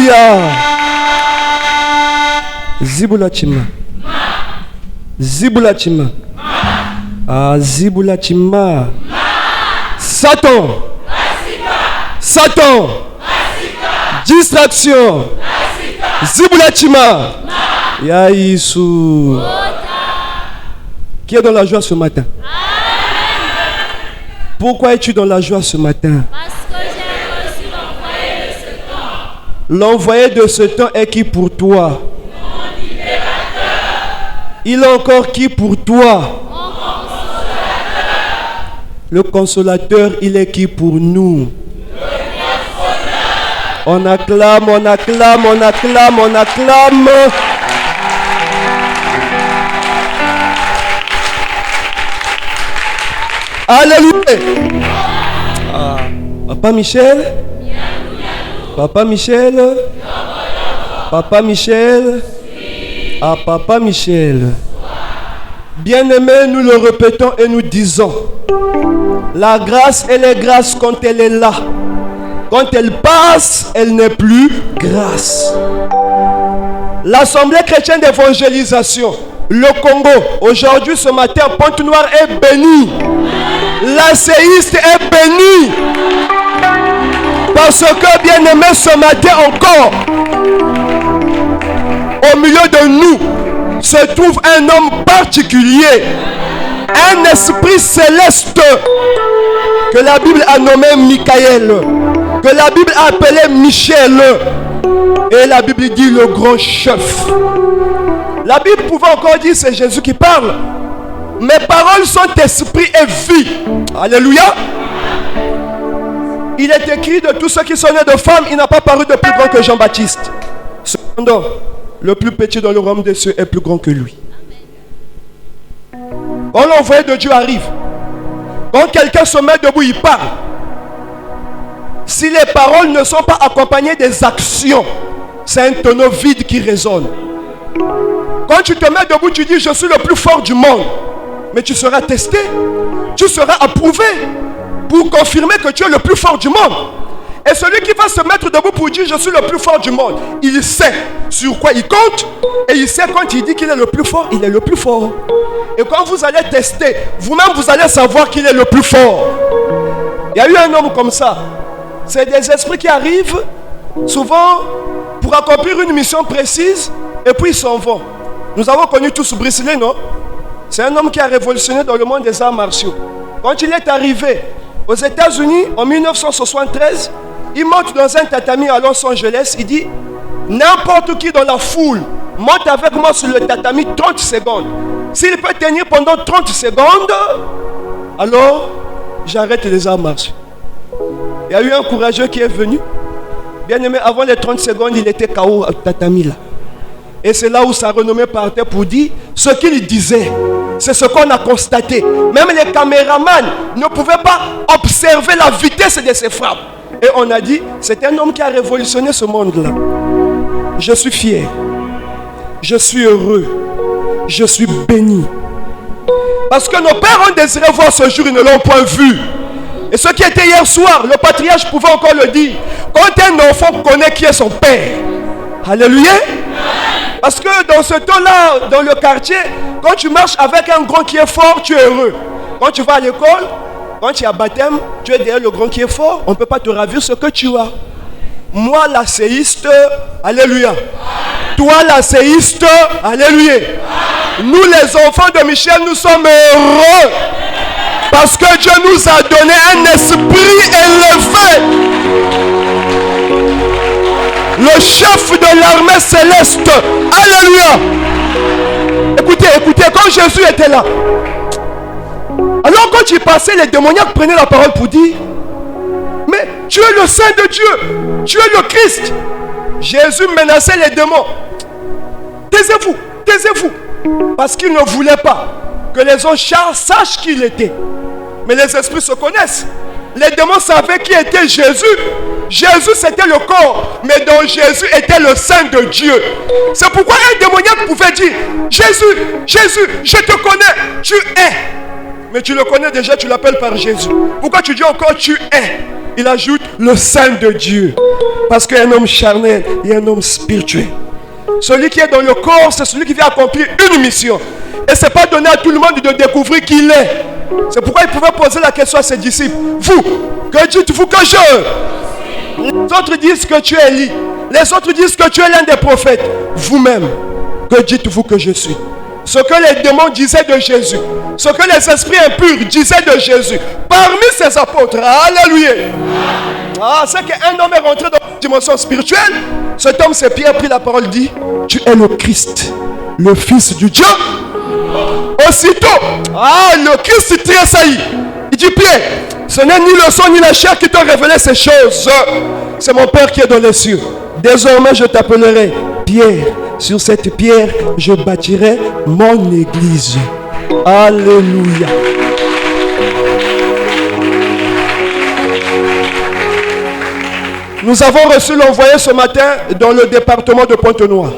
Alléluia. Zibulachima. Zibulachima. Ah, Zibulachima. Satan. Satan. Distraction. Zibulachima. Yaïsou. Qui est dans la joie ce matin? Pourquoi es-tu dans la joie ce matin? Parce que j'ai reçu l'envoyé de ce temps. L'envoyé de ce temps est qui pour toi? Mon libérateur. Il est encore qui pour toi? Mon consolateur. Le consolateur, il est qui pour nous? On acclame, on acclame, on acclame, on acclame. Alléluia. Ah, Papa Michel. Papa Michel. Papa Michel. Ah, Papa Michel. Bien-aimés, nous le répétons et nous disons, la grâce, elle est grâce quand elle est là. Quand elle passe, elle n'est plus grâce. L'Assemblée chrétienne d'évangélisation, le Congo, aujourd'hui, ce matin, Pointe-Noire est béni. L'asséiste est béni. Parce que, bien-aimé, ce matin encore, au milieu de nous, se trouve un homme particulier, un esprit céleste, que la Bible a nommé Michael, que la Bible a appelé Michel, et la Bible dit le grand chef. La Bible pouvait encore dire c'est Jésus qui parle. Mes paroles sont esprit et vie. Alléluia. Il est écrit de tous ceux qui sont nés de femmes, il n'a pas paru de plus grand que Jean-Baptiste. Cependant, le plus petit dans le royaume des cieux est plus grand que lui. Quand l'envoyé de Dieu arrive, quand quelqu'un se met debout, il parle. Si les paroles ne sont pas accompagnées des actions, c'est un tonneau vide qui résonne. Quand tu te mets debout, tu dis je suis le plus fort du monde. Mais tu seras testé, tu seras approuvé pour confirmer que tu es le plus fort du monde. Et celui qui va se mettre debout pour dire je suis le plus fort du monde, il sait sur quoi il compte. Et il sait quand il dit qu'il est le plus fort, il est le plus fort. Et quand vous allez tester, vous-même vous allez savoir qu'il est le plus fort. Il y a eu un homme comme ça. C'est des esprits qui arrivent souvent pour accomplir une mission précise et puis ils s'en vont. Nous avons connu tous Bruce Lee, non? C'est un homme qui a révolutionné dans le monde des arts martiaux. Quand il est arrivé aux États-Unis en 1973, il monte dans un tatami à Los Angeles. Il dit n'importe qui dans la foule monte avec moi sur le tatami 30 secondes. S'il peut tenir pendant 30 secondes, alors j'arrête les arts martiaux. Il y a eu un courageux qui est venu. Bien aimé, avant les 30 secondes, il était KO au tatami là. Et c'est là où sa renommée partait pour dire ce qu'il disait. C'est ce qu'on a constaté. Même les caméramans ne pouvaient pas observer la vitesse de ses frappes. Et on a dit, c'est un homme qui a révolutionné ce monde-là. Je suis fier. Je suis heureux. Je suis béni. Parce que nos pères ont désiré voir ce jour, ils ne l'ont point vu. Et ce qui était hier soir, le patriarche pouvait encore le dire. Quand un enfant connaît qui est son père. Alléluia. Parce que dans ce temps-là, dans le quartier, quand tu marches avec un grand qui est fort, tu es heureux. Quand tu vas à l'école, quand tu es à baptême, tu es derrière le grand qui est fort, on ne peut pas te ravir ce que tu as. Moi, l'asséiste, alléluia. Toi, l'asséiste, alléluia. Nous, les enfants de Michel, nous sommes heureux. Parce que Dieu nous a donné un esprit élevé. Le chef de l'armée céleste. Alléluia. Écoutez, écoutez, quand Jésus était là, alors quand il passait, les démoniaques prenaient la parole pour dire mais tu es le Saint de Dieu, tu es le Christ. Jésus menaçait les démons. Taisez-vous, taisez-vous. Parce qu'il ne voulait pas que les anges sachent qui il était. Mais les esprits se connaissent. Les démons savaient qui était Jésus. Jésus c'était le corps, mais dans Jésus était le Saint de Dieu. C'est pourquoi un démoniaque pouvait dire Jésus, Jésus, je te connais, tu es. Mais tu le connais déjà, tu l'appelles par Jésus. Pourquoi tu dis encore tu es? il ajoute le Saint de Dieu. Parce qu'un homme charnel est un homme spirituel. Celui qui est dans le corps, c'est celui qui vient accomplir une mission. Et ce n'est pas donné à tout le monde de découvrir qui il est. C'est pourquoi il pouvait poser la question à ses disciples. Vous, que dites-vous que je? Les autres disent que tu es Élie. Les autres disent que tu es l'un des prophètes. Vous-même, que dites-vous que je suis? Ce que les démons disaient de Jésus, ce que les esprits impurs disaient de Jésus, parmi ses apôtres. Alléluia. C'est qu'un homme est rentré dans une dimension spirituelle. Cet homme, c'est Pierre, pris la parole, dit: tu es le Christ, le Fils du Dieu. Aussitôt, le Christ tressaillit. Il dit: Pierre, ce n'est ni le sang ni la chair qui t'ont révélé ces choses. C'est mon Père qui est dans les cieux. Désormais, je t'appellerai Pierre. Sur cette pierre, je bâtirai mon église. Alléluia. Nous avons reçu l'envoyé ce matin dans le département de Pointe-Noire.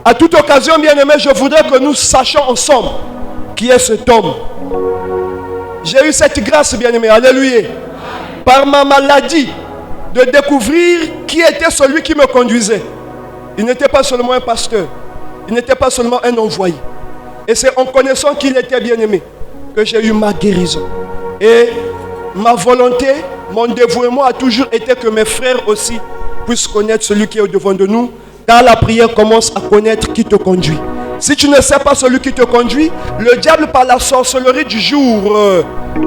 À toute occasion, bien-aimés, je voudrais que nous sachions ensemble qui est cet homme. J'ai eu cette grâce, bien-aimés, alléluia, par ma maladie, de découvrir qui était celui qui me conduisait. Il n'était pas seulement un pasteur, il n'était pas seulement un envoyé. Et c'est en connaissant qu'il était bien-aimé que j'ai eu ma guérison. Et ma volonté, mon dévouement a toujours été que mes frères aussi puissent connaître celui qui est au-devant de nous. Car la prière commence à connaître qui te conduit. Si tu ne sais pas celui qui te conduit, le diable par la sorcellerie du jour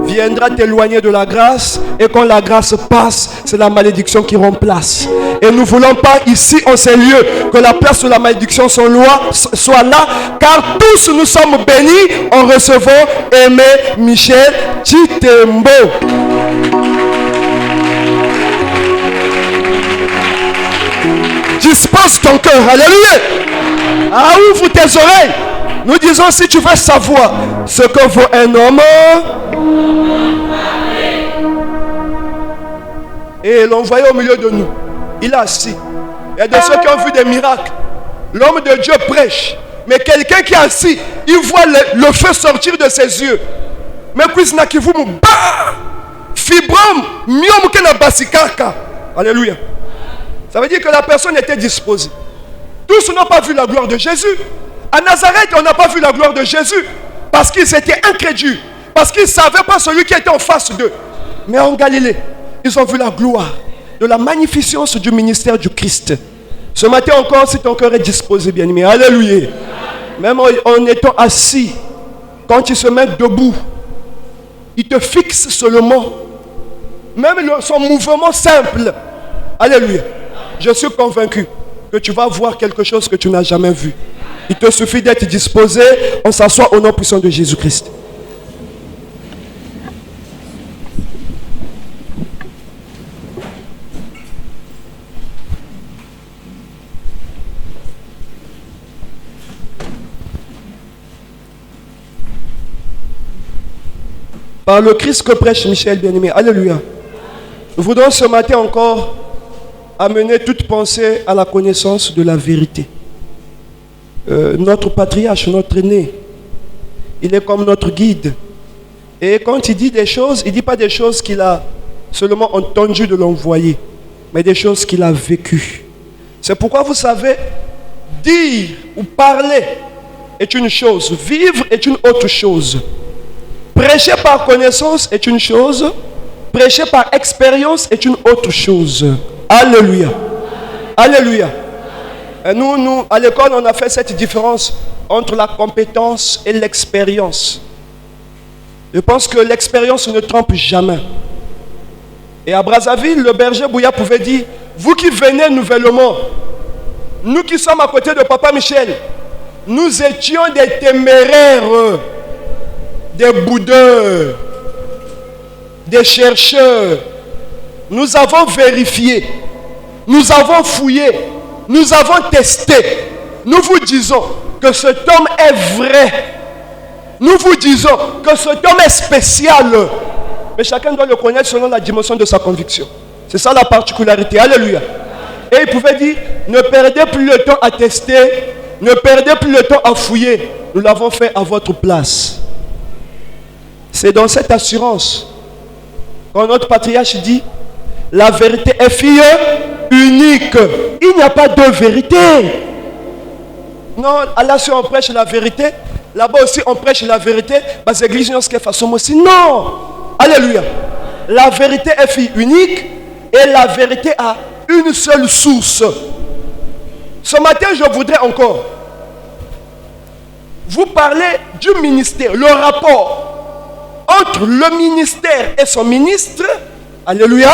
viendra t'éloigner de la grâce. Et quand la grâce passe, c'est la malédiction qui remplace. Et nous ne voulons pas ici en ces lieux que la place de la malédiction soit là. Car tous nous sommes bénis en recevant Aimé Michel Chitembo. Dispose ton cœur, alléluia. Ouvre tes oreilles. Nous disons, si tu veux savoir ce que vaut un homme, et l'envoyé au milieu de nous, il est assis. Il y a de ceux qui ont vu des miracles. L'homme de Dieu prêche, mais quelqu'un qui est assis, il voit le feu sortir de ses yeux. Mais puis n'a qui vous fibrom mieux que la basikaka. Alléluia. Ça veut dire que la personne était disposée. Tous n'ont pas vu la gloire de Jésus. À Nazareth, on n'a pas vu la gloire de Jésus parce qu'ils étaient incrédules, parce qu'ils ne savaient pas celui qui était en face d'eux. Mais en Galilée, ils ont vu la gloire de la magnificence du ministère du Christ. Ce matin encore, si ton cœur est disposé, bien-aimé, alléluia. Même en étant assis, quand il se met debout, il te fixe seulement. Même son mouvement simple. Alléluia. Je suis convaincu que tu vas voir quelque chose que tu n'as jamais vu. Il te suffit d'être disposé. On s'assoit au nom puissant de Jésus-Christ. Par le Christ que prêche Michel, bien-aimé. Alléluia. Nous voudrons ce matin encore amener toute pensée à la connaissance de la vérité. Notre patriarche, notre aîné, il est comme notre guide. Et quand il dit des choses, il ne dit pas des choses qu'il a seulement entendues de l'envoyer, mais des choses qu'il a vécues. C'est pourquoi vous savez, dire ou parler est une chose, vivre est une autre chose. Prêcher par connaissance est une chose, prêcher par expérience est une autre chose. Alléluia. Alléluia. Et nous, à l'école, on a fait cette différence entre la compétence et l'expérience. Je pense que l'expérience ne trompe jamais. Et à Brazzaville, le berger Bouya pouvait dire, vous qui venez nouvellement, nous qui sommes à côté de Papa Michel, nous étions des téméraires, des boudeurs, des chercheurs. Nous avons vérifié, nous avons fouillé, nous avons testé. Nous vous disons que cet homme est vrai. Nous vous disons que cet homme est spécial. Mais chacun doit le connaître selon la dimension de sa conviction. C'est ça la particularité. Alléluia. Et il pouvait dire, ne perdez plus le temps à tester, ne perdez plus le temps à fouiller. Nous l'avons fait à votre place. C'est dans cette assurance Quand notre patriarche dit, la vérité est fille unique. Il n'y a pas deux vérités. Non, là si on prêche la vérité, là-bas aussi on prêche la vérité, parce que l'église n'est pas façon aussi. Non. Alléluia. La vérité est fille unique et la vérité a une seule source. Ce matin, je voudrais encore vous parler du ministère, le rapport entre le ministère et son ministre, alléluia,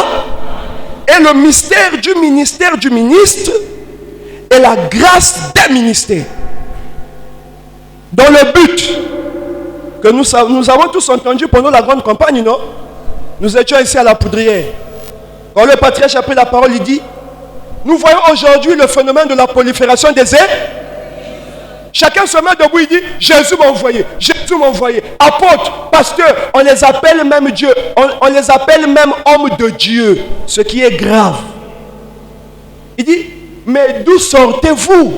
et le mystère du ministère du ministre et la grâce des ministères. Dans le but que nous avons tous entendu pendant la grande campagne, non? Nous étions ici à la Poudrière. Quand le patriarche a pris la parole, il dit, nous voyons aujourd'hui le phénomène de la prolifération des êtres. Chacun se met debout, il dit, Jésus m'a envoyé, Jésus m'a envoyé. Apôtres, pasteurs, on les appelle même Dieu, on les appelle même hommes de Dieu, ce qui est grave. Il dit, mais d'où sortez-vous?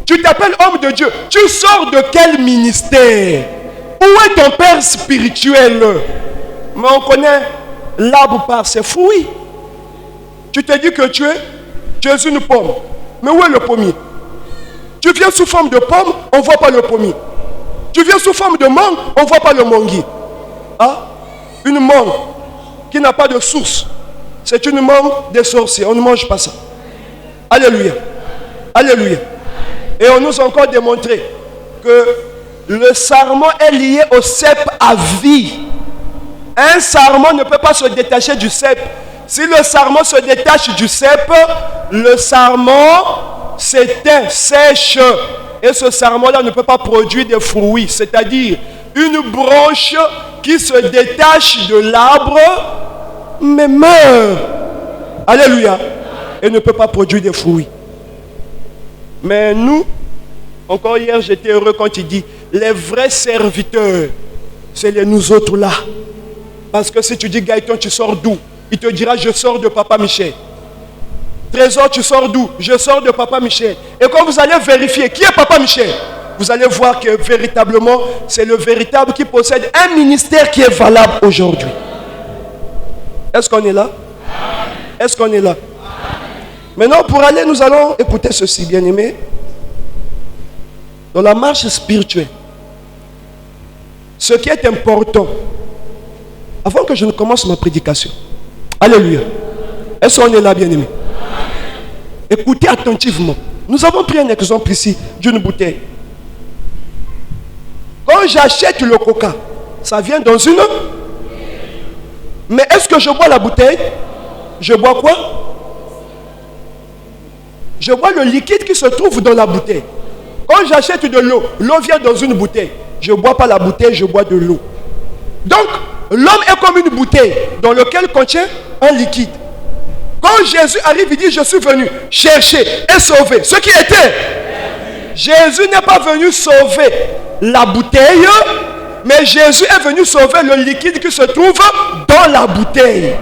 Tu t'appelles homme de Dieu, tu sors de quel ministère? Où est ton père spirituel? Mais on connaît l'arbre par ses fruits. Tu te dis que tu es une pomme. Mais où est le pommier? Tu viens sous forme de pomme, on ne voit pas le pommier. Tu viens sous forme de mangue, on ne voit pas le manguier. Ah? Une mangue qui n'a pas de source. C'est une mangue des sorciers. On ne mange pas ça. Alléluia. Alléluia. Et on nous a encore démontré que le sarment est lié au cep à vie. Un sarment ne peut pas se détacher du cep. Si le sarment se détache du cep, le sarment s'éteint, sèche. Et ce sarment-là ne peut pas produire des fruits. C'est-à-dire une branche qui se détache de l'arbre, mais meurt. Alléluia. Et ne peut pas produire des fruits. Mais nous, encore hier, j'étais heureux quand il dit, les vrais serviteurs, c'est les nous autres là. Parce que si tu dis, Gaëtan, tu sors d'où? Il te dira, je sors de Papa Michel. Trésor, tu sors d'où? Je sors de Papa Michel. Et quand vous allez vérifier qui est Papa Michel, vous allez voir que véritablement, c'est le véritable qui possède un ministère qui est valable aujourd'hui. Est-ce qu'on est là? Est-ce qu'on est là? Maintenant, pour aller, nous allons écouter ceci, bien-aimés. Dans la marche spirituelle, ce qui est important, avant que je ne commence ma prédication, alléluia, est-ce qu'on est là, bien-aimés? Écoutez attentivement. Nous avons pris un exemple ici d'une bouteille. Quand j'achète le coca, ça vient dans une... Mais est-ce que je bois la bouteille? Je bois quoi? Je bois le liquide qui se trouve dans la bouteille. Quand j'achète de l'eau, l'eau vient dans une bouteille. Je ne bois pas la bouteille, je bois de l'eau. Donc, l'homme est comme une bouteille dans laquelle contient un liquide. Quand Jésus arrive, il dit, je suis venu chercher et sauver ce qui était. Jésus n'est pas venu sauver la bouteille, mais Jésus est venu sauver le liquide qui se trouve dans la bouteille.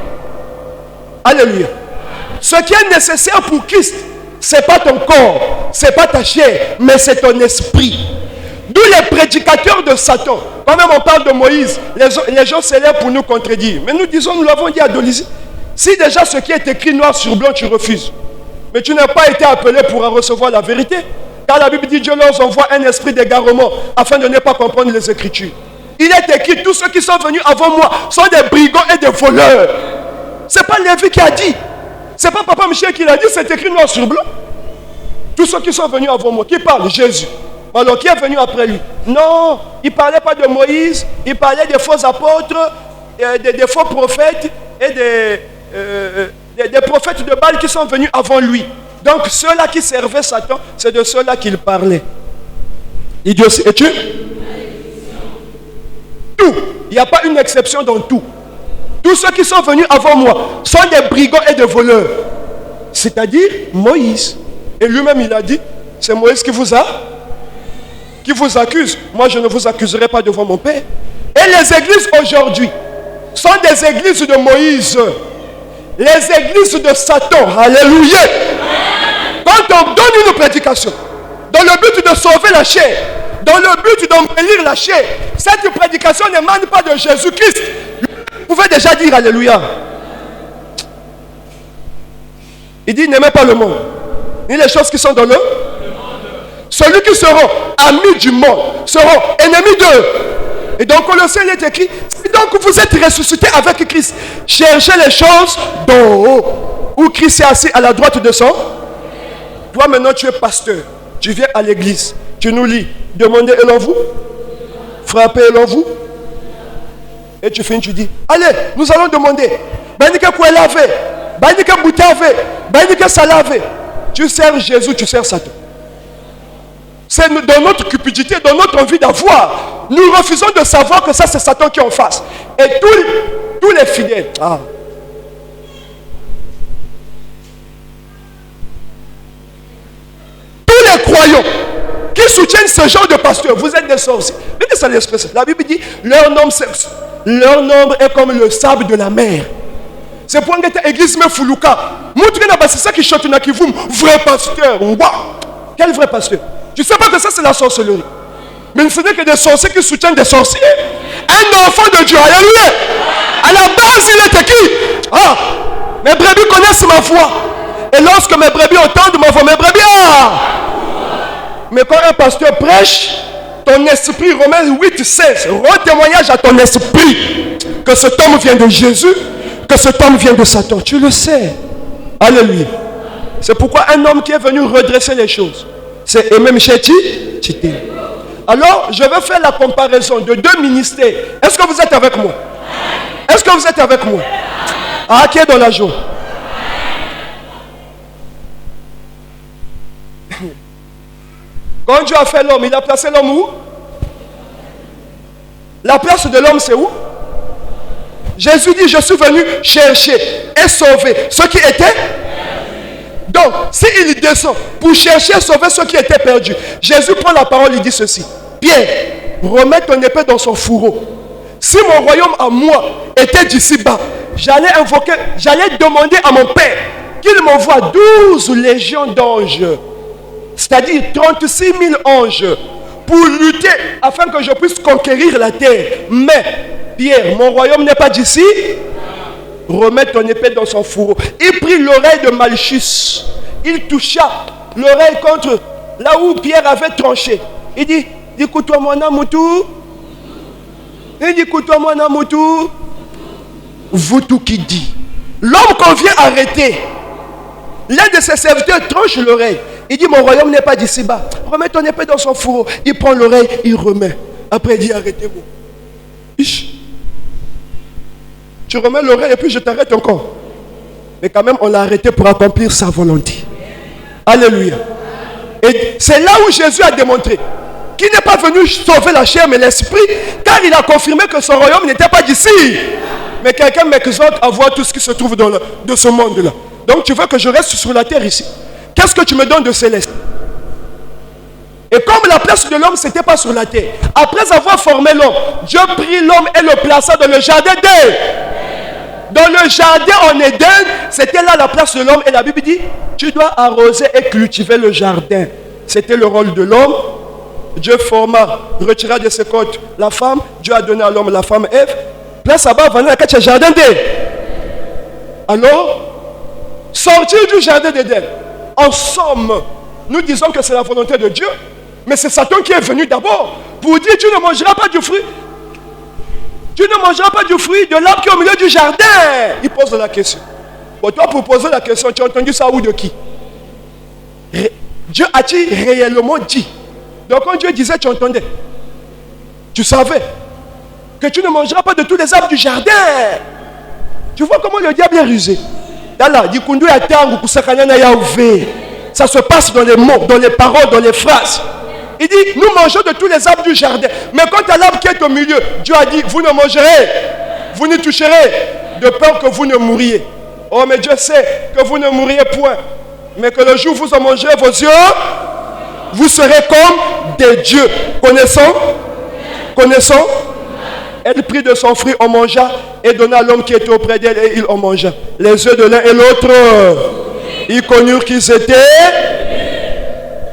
Alléluia. Ce qui est nécessaire pour Christ, ce n'est pas ton corps, ce n'est pas ta chair, mais c'est ton esprit. D'où les prédicateurs de Satan. Quand même on parle de Moïse, les gens s'élèvent pour nous contredire. Mais nous disons, nous l'avons dit à Dolisie, si déjà ce qui est écrit noir sur blanc, tu refuses. Mais tu n'as pas été appelé pour en recevoir la vérité. Car la Bible dit, Dieu leur envoie un esprit d'égarement afin de ne pas comprendre les Écritures. Il est écrit, tous ceux qui sont venus avant moi sont des brigands et des voleurs. Ce n'est pas Lévi qui a dit. Ce n'est pas Papa Michel qui l'a dit, c'est écrit noir sur blanc. Tous ceux qui sont venus avant moi, qui parlent? Jésus. Alors qui est venu après lui? Non, il ne parlait pas de Moïse, il parlait des faux apôtres, des faux prophètes et des prophètes de Baal qui sont venus avant lui. Donc ceux-là qui servaient Satan, c'est de ceux-là qu'il parlait. Il dit aussi, es-tu? Tout. Il n'y a pas une exception dans tout. Tous ceux qui sont venus avant moi sont des brigands et des voleurs. C'est-à-dire Moïse. Et lui-même il a dit, c'est Moïse qui vous accuse. Moi je ne vous accuserai pas devant mon Père. Et les églises aujourd'hui sont des églises de Moïse. Les églises de Satan. Alléluia. Quand on donne une prédication dans le but de sauver la chair, dans le but d'embellir la chair, cette prédication n'émane pas de Jésus-Christ. Vous pouvez peux déjà dire Alléluia. Il dit, n'aimez pas le monde, ni les choses qui sont dans le monde. Celui qui seront amis du monde seront ennemis d'eux. Et donc Colossiens il est écrit, donc vous êtes ressuscités avec Christ. Cherchez les choses d'en haut, où Christ est assis à la droite de son. Toi maintenant tu es pasteur, tu viens à l'église, tu nous lis, demandez et l'on vous, frappez et l'on vous. Et tu finis, tu dis, allez, nous allons demander. Tu sers Jésus, tu sers Satan. C'est dans notre cupidité, dans notre envie d'avoir. Nous refusons de savoir que ça c'est Satan qui est en face. Et tous les fidèles. Tous les croyants qui soutiennent ce genre de pasteur, vous êtes des sorciers. Mais que ça l'expresse. La Bible dit, leur nombre est comme le sable de la mer. C'est pour que l'église me foulouka. C'est ça qui chante qui vous, vrai pasteur. Wow. Quel vrai pasteur? Tu ne sais pas que ça c'est la sorcellerie. Mais ce n'est que des sorciers qui soutiennent des sorciers. Un enfant de Dieu, alléluia. À la base il était qui? Mes brebis connaissent ma voix. Et lorsque mes brebis entendent ma voix, mes brebis Mais quand un pasteur prêche, ton esprit, Romains 8, 16, rend témoignage à ton esprit que cet homme vient de Jésus, que cet homme vient de Satan. Tu le sais. Alléluia. C'est pourquoi un homme qui est venu redresser les choses, c'est Aimé Cheti. Alors, je vais faire la comparaison de deux ministères. Est-ce que vous êtes avec moi? Est-ce que vous êtes avec moi? Qui est dans la joie? Quand Dieu a fait l'homme, il a placé l'homme où? La place de l'homme, c'est où? Jésus dit, je suis venu chercher et sauver ceux qui étaient. Donc, s'il descend pour chercher et sauver ceux qui étaient perdus, Jésus prend la parole, il dit ceci. Pierre, remets ton épée dans son fourreau. Si mon royaume à moi était d'ici bas, j'allais demander à mon Père qu'il m'envoie 12 légions d'anges. C'est-à-dire 36 000 anges pour lutter afin que je puisse conquérir la terre. Mais, Pierre, mon royaume n'est pas d'ici. Remets ton épée dans son fourreau. Il prit l'oreille de Malchus. Il toucha l'oreille contre là où Pierre avait tranché. Il dit, écoute-toi mon amoutou. Il dit, écoute-toi mon amoutou. Vous tout qui dit. L'homme qu'on vient arrêter, l'un de ses serviteurs tranche l'oreille. Il dit, mon royaume n'est pas d'ici bas. Remets ton épée dans son fourreau. Il prend l'oreille, il remet. Après, il dit, arrêtez-vous. Tu remets l'oreille et puis je t'arrête encore. Mais quand même, on l'a arrêté pour accomplir sa volonté. Alléluia. Et c'est là où Jésus a démontré qu'il n'est pas venu sauver la chair mais l'esprit, car il a confirmé que son royaume n'était pas d'ici. Mais quelqu'un m'exhorte à voir tout ce qui se trouve de ce monde-là. Donc tu veux que je reste sur la terre ici. Qu'est-ce que tu me donnes de céleste? Et comme la place de l'homme, ce n'était pas sur la terre. Après avoir formé l'homme, Dieu prit l'homme et le plaça dans le jardin d'Éden. Dans le jardin en Éden, c'était là la place de l'homme. Et la Bible dit, tu dois arroser et cultiver le jardin. C'était le rôle de l'homme. Dieu forma, retira de ses côtes la femme. Dieu a donné à l'homme la femme Ève. Place là-bas, voilà le jardin d'Éden. Alors, sortir du jardin d'Éden. En somme, nous disons que c'est la volonté de Dieu. Mais c'est Satan qui est venu d'abord pour dire, tu ne mangeras pas du fruit. Tu ne mangeras pas du fruit de l'arbre qui est au milieu du jardin. Il pose la question. Pour toi, pour poser la question, tu as entendu ça ou de qui? Dieu a-t-il réellement dit? Donc quand Dieu disait, tu entendais. Tu savais que tu ne mangeras pas de tous les arbres du jardin. Tu vois comment le diable est rusé. Ça se passe dans les mots, dans les paroles, dans les phrases. Il dit, nous mangeons de tous les arbres du jardin. Mais quant à l'arbre qui est au milieu, Dieu a dit, vous ne mangerez, vous n'y toucherez, de peur que vous ne mouriez. Oh, mais Dieu sait que vous ne mourriez point. Mais que le jour où vous en mangerez vos yeux, vous serez comme des dieux. Connaissant. Elle prit de son fruit, on mangea, et donna à l'homme qui était auprès d'elle, et il en mangea. Les yeux de l'un et l'autre, ils connurent qu'ils étaient.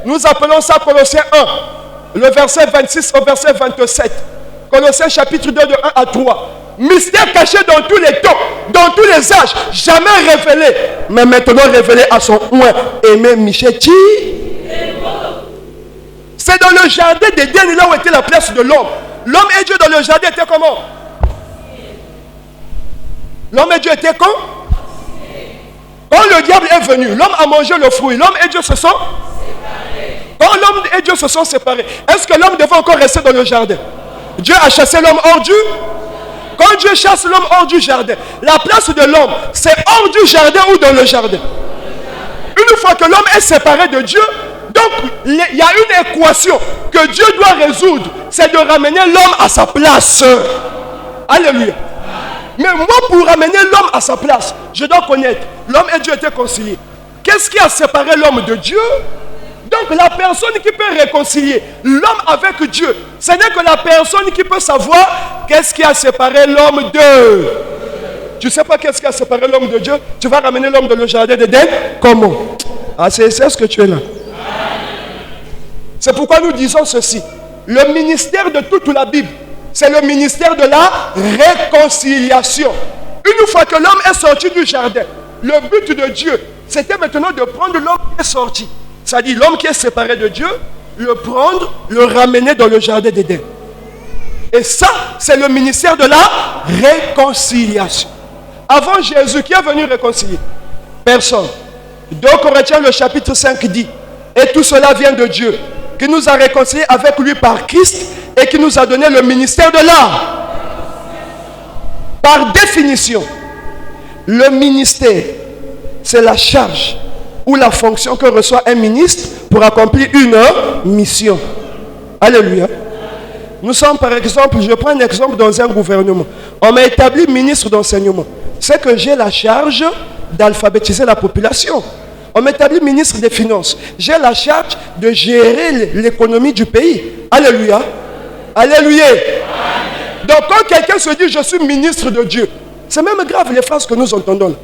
Nous appelons ça Colossiens 1, le verset 26 au verset 27. Colossiens chapitre 2 de 1 à 3. Mystère caché dans tous les temps, dans tous les âges, jamais révélé, mais maintenant révélé à son oint aimé Michetti. C'est dans le jardin d'Éden, là où était la place de l'homme. L'homme et Dieu dans le jardin étaient comment? L'homme et Dieu étaient quand? Quand le diable est venu, l'homme a mangé le fruit, l'homme et Dieu se sont séparés. Quand l'homme et Dieu se sont séparés, est-ce que l'homme devait encore rester dans le jardin? Dieu a chassé l'homme hors du... Quand Dieu chasse l'homme hors du jardin, la place de l'homme, c'est hors du jardin ou dans le jardin? Une fois que l'homme est séparé de Dieu, donc il y a une équation que Dieu doit résoudre, c'est de ramener l'homme à sa place. Alléluia. Mais moi, pour ramener l'homme à sa place, je dois connaître, l'homme et Dieu étaient conciliés. Qu'est-ce qui a séparé l'homme de Dieu? Donc la personne qui peut réconcilier l'homme avec Dieu, ce n'est que la personne qui peut savoir qu'est-ce qui a séparé l'homme de... Tu ne sais pas qu'est-ce qui a séparé l'homme de Dieu? Tu vas ramener l'homme dans le jardin d'Éden? Comment? Ah, c'est ce que tu es là. C'est pourquoi nous disons ceci. Le ministère de toute la Bible, c'est le ministère de la réconciliation. Une fois que l'homme est sorti du jardin, le but de Dieu, c'était maintenant de prendre l'homme qui est sorti. C'est-à-dire l'homme qui est séparé de Dieu, le prendre, le ramener dans le jardin d'Éden. Et ça, c'est le ministère de la réconciliation. Avant Jésus, qui est venu réconcilier? Personne. 2 Corinthiens, le chapitre 5 dit, et tout cela vient de Dieu, qui nous a réconciliés avec lui par Christ et qui nous a donné le ministère de l'art. Par définition, le ministère, c'est la charge ou la fonction que reçoit un ministre pour accomplir une mission. Alléluia. Nous sommes par exemple, je prends un exemple dans un gouvernement. On m'a établi ministre d'enseignement. C'est que j'ai la charge d'alphabétiser la population. On m'établit ministre des Finances. J'ai la charge de gérer l'économie du pays. Alléluia. Alléluia. Donc quand quelqu'un se dit je suis ministre de Dieu, c'est même grave les phrases que nous entendons là.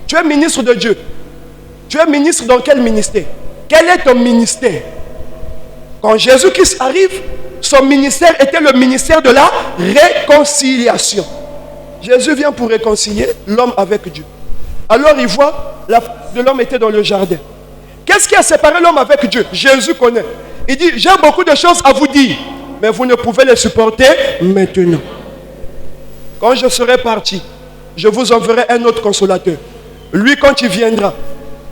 Tu es ministre de Dieu. Tu es ministre dans quel ministère? Quel est ton ministère? Quand Jésus-Christ arrive, son ministère était le ministère de la réconciliation. Jésus vient pour réconcilier l'homme avec Dieu. Alors il voit, la place de l'homme était dans le jardin. Qu'est-ce qui a séparé l'homme avec Dieu? Jésus connaît. Il dit, j'ai beaucoup de choses à vous dire, mais vous ne pouvez les supporter maintenant. Quand je serai parti, je vous enverrai un autre consolateur. Lui, quand il viendra,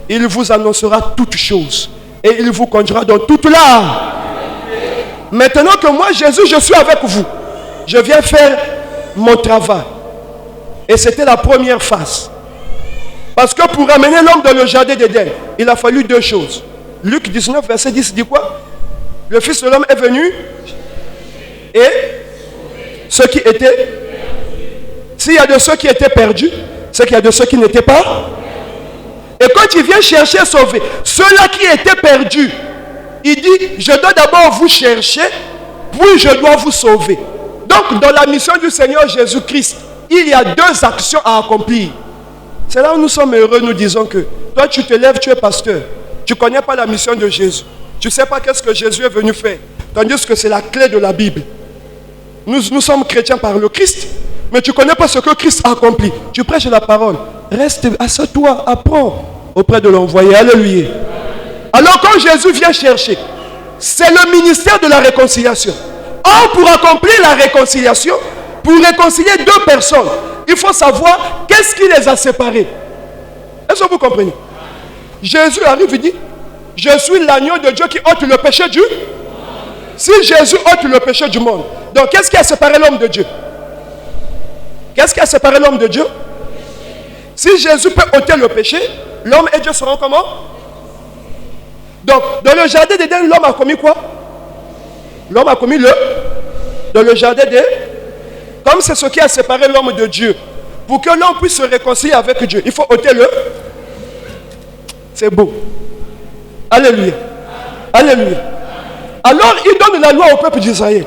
il vous annoncera toutes choses. Et il vous conduira dans toute l'art. Maintenant que moi, Jésus, je suis avec vous. Je viens faire mon travail. Et c'était la première phase. Parce que pour amener l'homme dans le jardin d'Éden, il a fallu deux choses. Luc 19, verset 10 dit quoi? Le Fils de l'homme est venu et ceux qui étaient... S'il y a de ceux qui étaient perdus, c'est qu'il y a de ceux qui n'étaient pas. Et quand il vient chercher et sauver ceux-là qui étaient perdus, il dit, je dois d'abord vous chercher, puis je dois vous sauver. Donc dans la mission du Seigneur Jésus-Christ, il y a deux actions à accomplir. C'est là où nous sommes heureux, nous disons que toi tu te lèves, tu es pasteur. Tu ne connais pas la mission de Jésus. Tu ne sais pas qu'est-ce que Jésus est venu faire. Tandis que c'est la clé de la Bible. Nous sommes chrétiens par le Christ, mais tu ne connais pas ce que Christ a accompli. Tu prêches la parole. Reste, assieds-toi, apprends auprès de l'envoyé. Alléluia. Alors quand Jésus vient chercher, c'est le ministère de la réconciliation. Or, pour accomplir la réconciliation, pour réconcilier deux personnes, il faut savoir qu'est-ce qui les a séparés. Est-ce que vous comprenez? Jésus arrive et dit, je suis l'agneau de Dieu qui ôte le péché du monde. Si Jésus ôte le péché du monde, donc qu'est-ce qui a séparé l'homme de Dieu? Qu'est-ce qui a séparé l'homme de Dieu? Si Jésus peut ôter le péché, l'homme et Dieu seront comment? Donc, dans le jardin d'Éden, l'homme a commis quoi? L'homme a commis dans le jardin d'Éden, comme c'est ce qui a séparé l'homme de Dieu. Pour que l'homme puisse se réconcilier avec Dieu, il faut ôter le... C'est beau. Alléluia. Alléluia. Alors, il donne la loi au peuple d'Israël.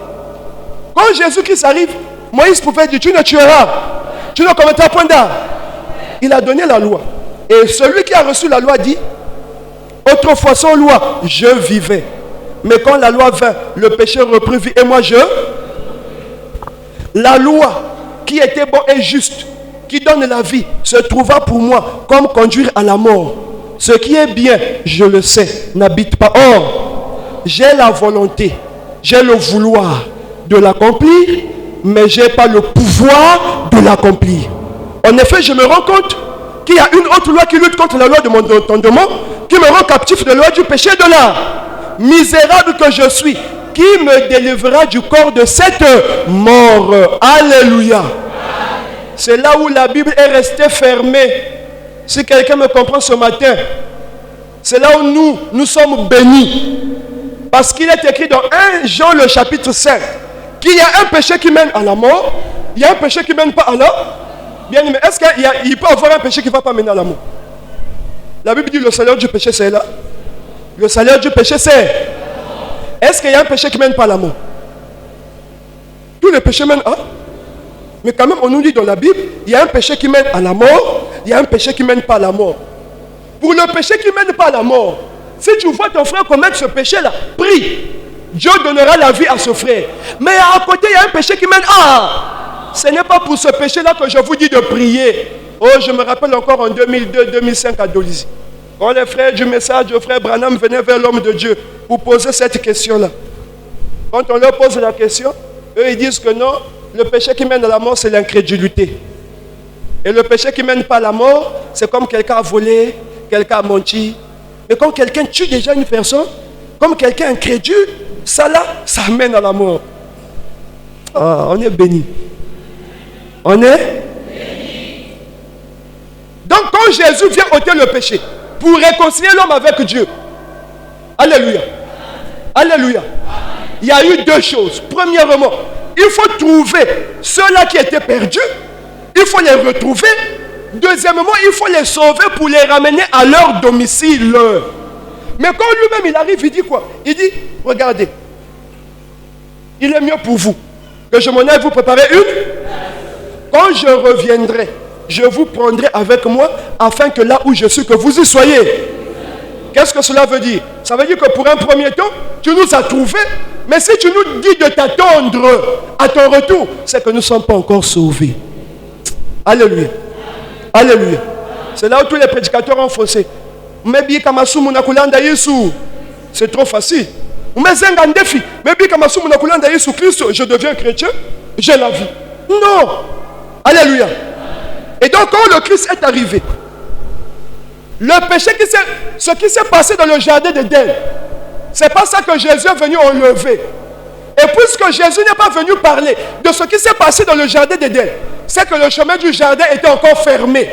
Quand Jésus-Christ arrive, Moïse pouvait dire, tu ne tueras, tu ne commettras point d'armes. Il a donné la loi. Et celui qui a reçu la loi dit, autrefois sans loi, je vivais. Mais quand la loi vint, le péché reprit vie. Et moi, la loi qui était bon et juste, qui donne la vie, se trouva pour moi comme conduire à la mort. Ce qui est bien, je le sais, n'habite pas. Or, j'ai la volonté, j'ai le vouloir de l'accomplir, mais je n'ai pas le pouvoir de l'accomplir. En effet, je me rends compte qu'il y a une autre loi qui lutte contre la loi de mon entendement, qui me rend captif de la loi du péché et de l'art. Misérable que je suis, qui me délivrera du corps de cette mort? Alléluia. C'est là où la Bible est restée fermée. Si quelqu'un me comprend ce matin, c'est là où nous sommes bénis. Parce qu'il est écrit dans 1 Jean le chapitre 5 qu'il y a un péché qui mène à la mort, il y a un péché qui ne mène pas à la mort. Bien aimé, est-ce qu'il peut y avoir un péché qui ne va pas mener à la mort? La Bible dit le salaire du péché c'est là. Le salaire du péché c'est. Est-ce qu'il y a un péché qui ne mène pas à la mort? Tous les péchés mènent à. Mais quand même on nous dit dans la Bible, il y a un péché qui mène à la mort, il y a un péché qui ne mène pas à la mort. Pour le péché qui ne mène pas à la mort, si tu vois ton frère commettre ce péché-là, prie. Dieu donnera la vie à ce frère. Mais à côté, il y a un péché qui mène à. Ce n'est pas pour ce péché-là que je vous dis de prier. Oh, je me rappelle encore en 2002-2005 à Dolisie. Quand les frères du message, le frère Branham venaient vers l'homme de Dieu pour poser cette question-là. Quand on leur pose la question, eux ils disent que non, le péché qui mène à la mort, c'est l'incrédulité. Et le péché qui ne mène pas à la mort, c'est comme quelqu'un a volé, quelqu'un a menti. Mais quand quelqu'un tue déjà une personne, comme quelqu'un incrédule, ça là, ça mène à la mort. Ah, on est béni. On est béni. Donc quand Jésus vient ôter le péché, pour réconcilier l'homme avec Dieu, alléluia, alléluia, il y a eu deux choses. Premièrement, il faut trouver ceux-là qui étaient perdus, il faut les retrouver. Deuxièmement, il faut les sauver pour les ramener à leur domicile. Mais quand lui-même il arrive, il dit quoi? Il dit, regardez, il est mieux pour vous que je m'en aille vous préparer une. Quand je reviendrai, je vous prendrai avec moi afin que là où je suis, que vous y soyez. Qu'est-ce que cela veut dire? Ça veut dire que pour un premier temps, tu nous as trouvés, mais si tu nous dis de t'attendre à ton retour, c'est que nous ne sommes pas encore sauvés. Alléluia. Alléluia. C'est là où tous les prédicateurs ont faussé. C'est trop facile. Je deviens chrétien, j'ai la vie. Non. Alléluia. Et donc quand le Christ est arrivé, le péché ce qui s'est passé dans le jardin d'Éden, c'est pas ça que Jésus est venu enlever. Et puisque Jésus n'est pas venu parler de ce qui s'est passé dans le jardin d'Éden, c'est que le chemin du jardin était encore fermé.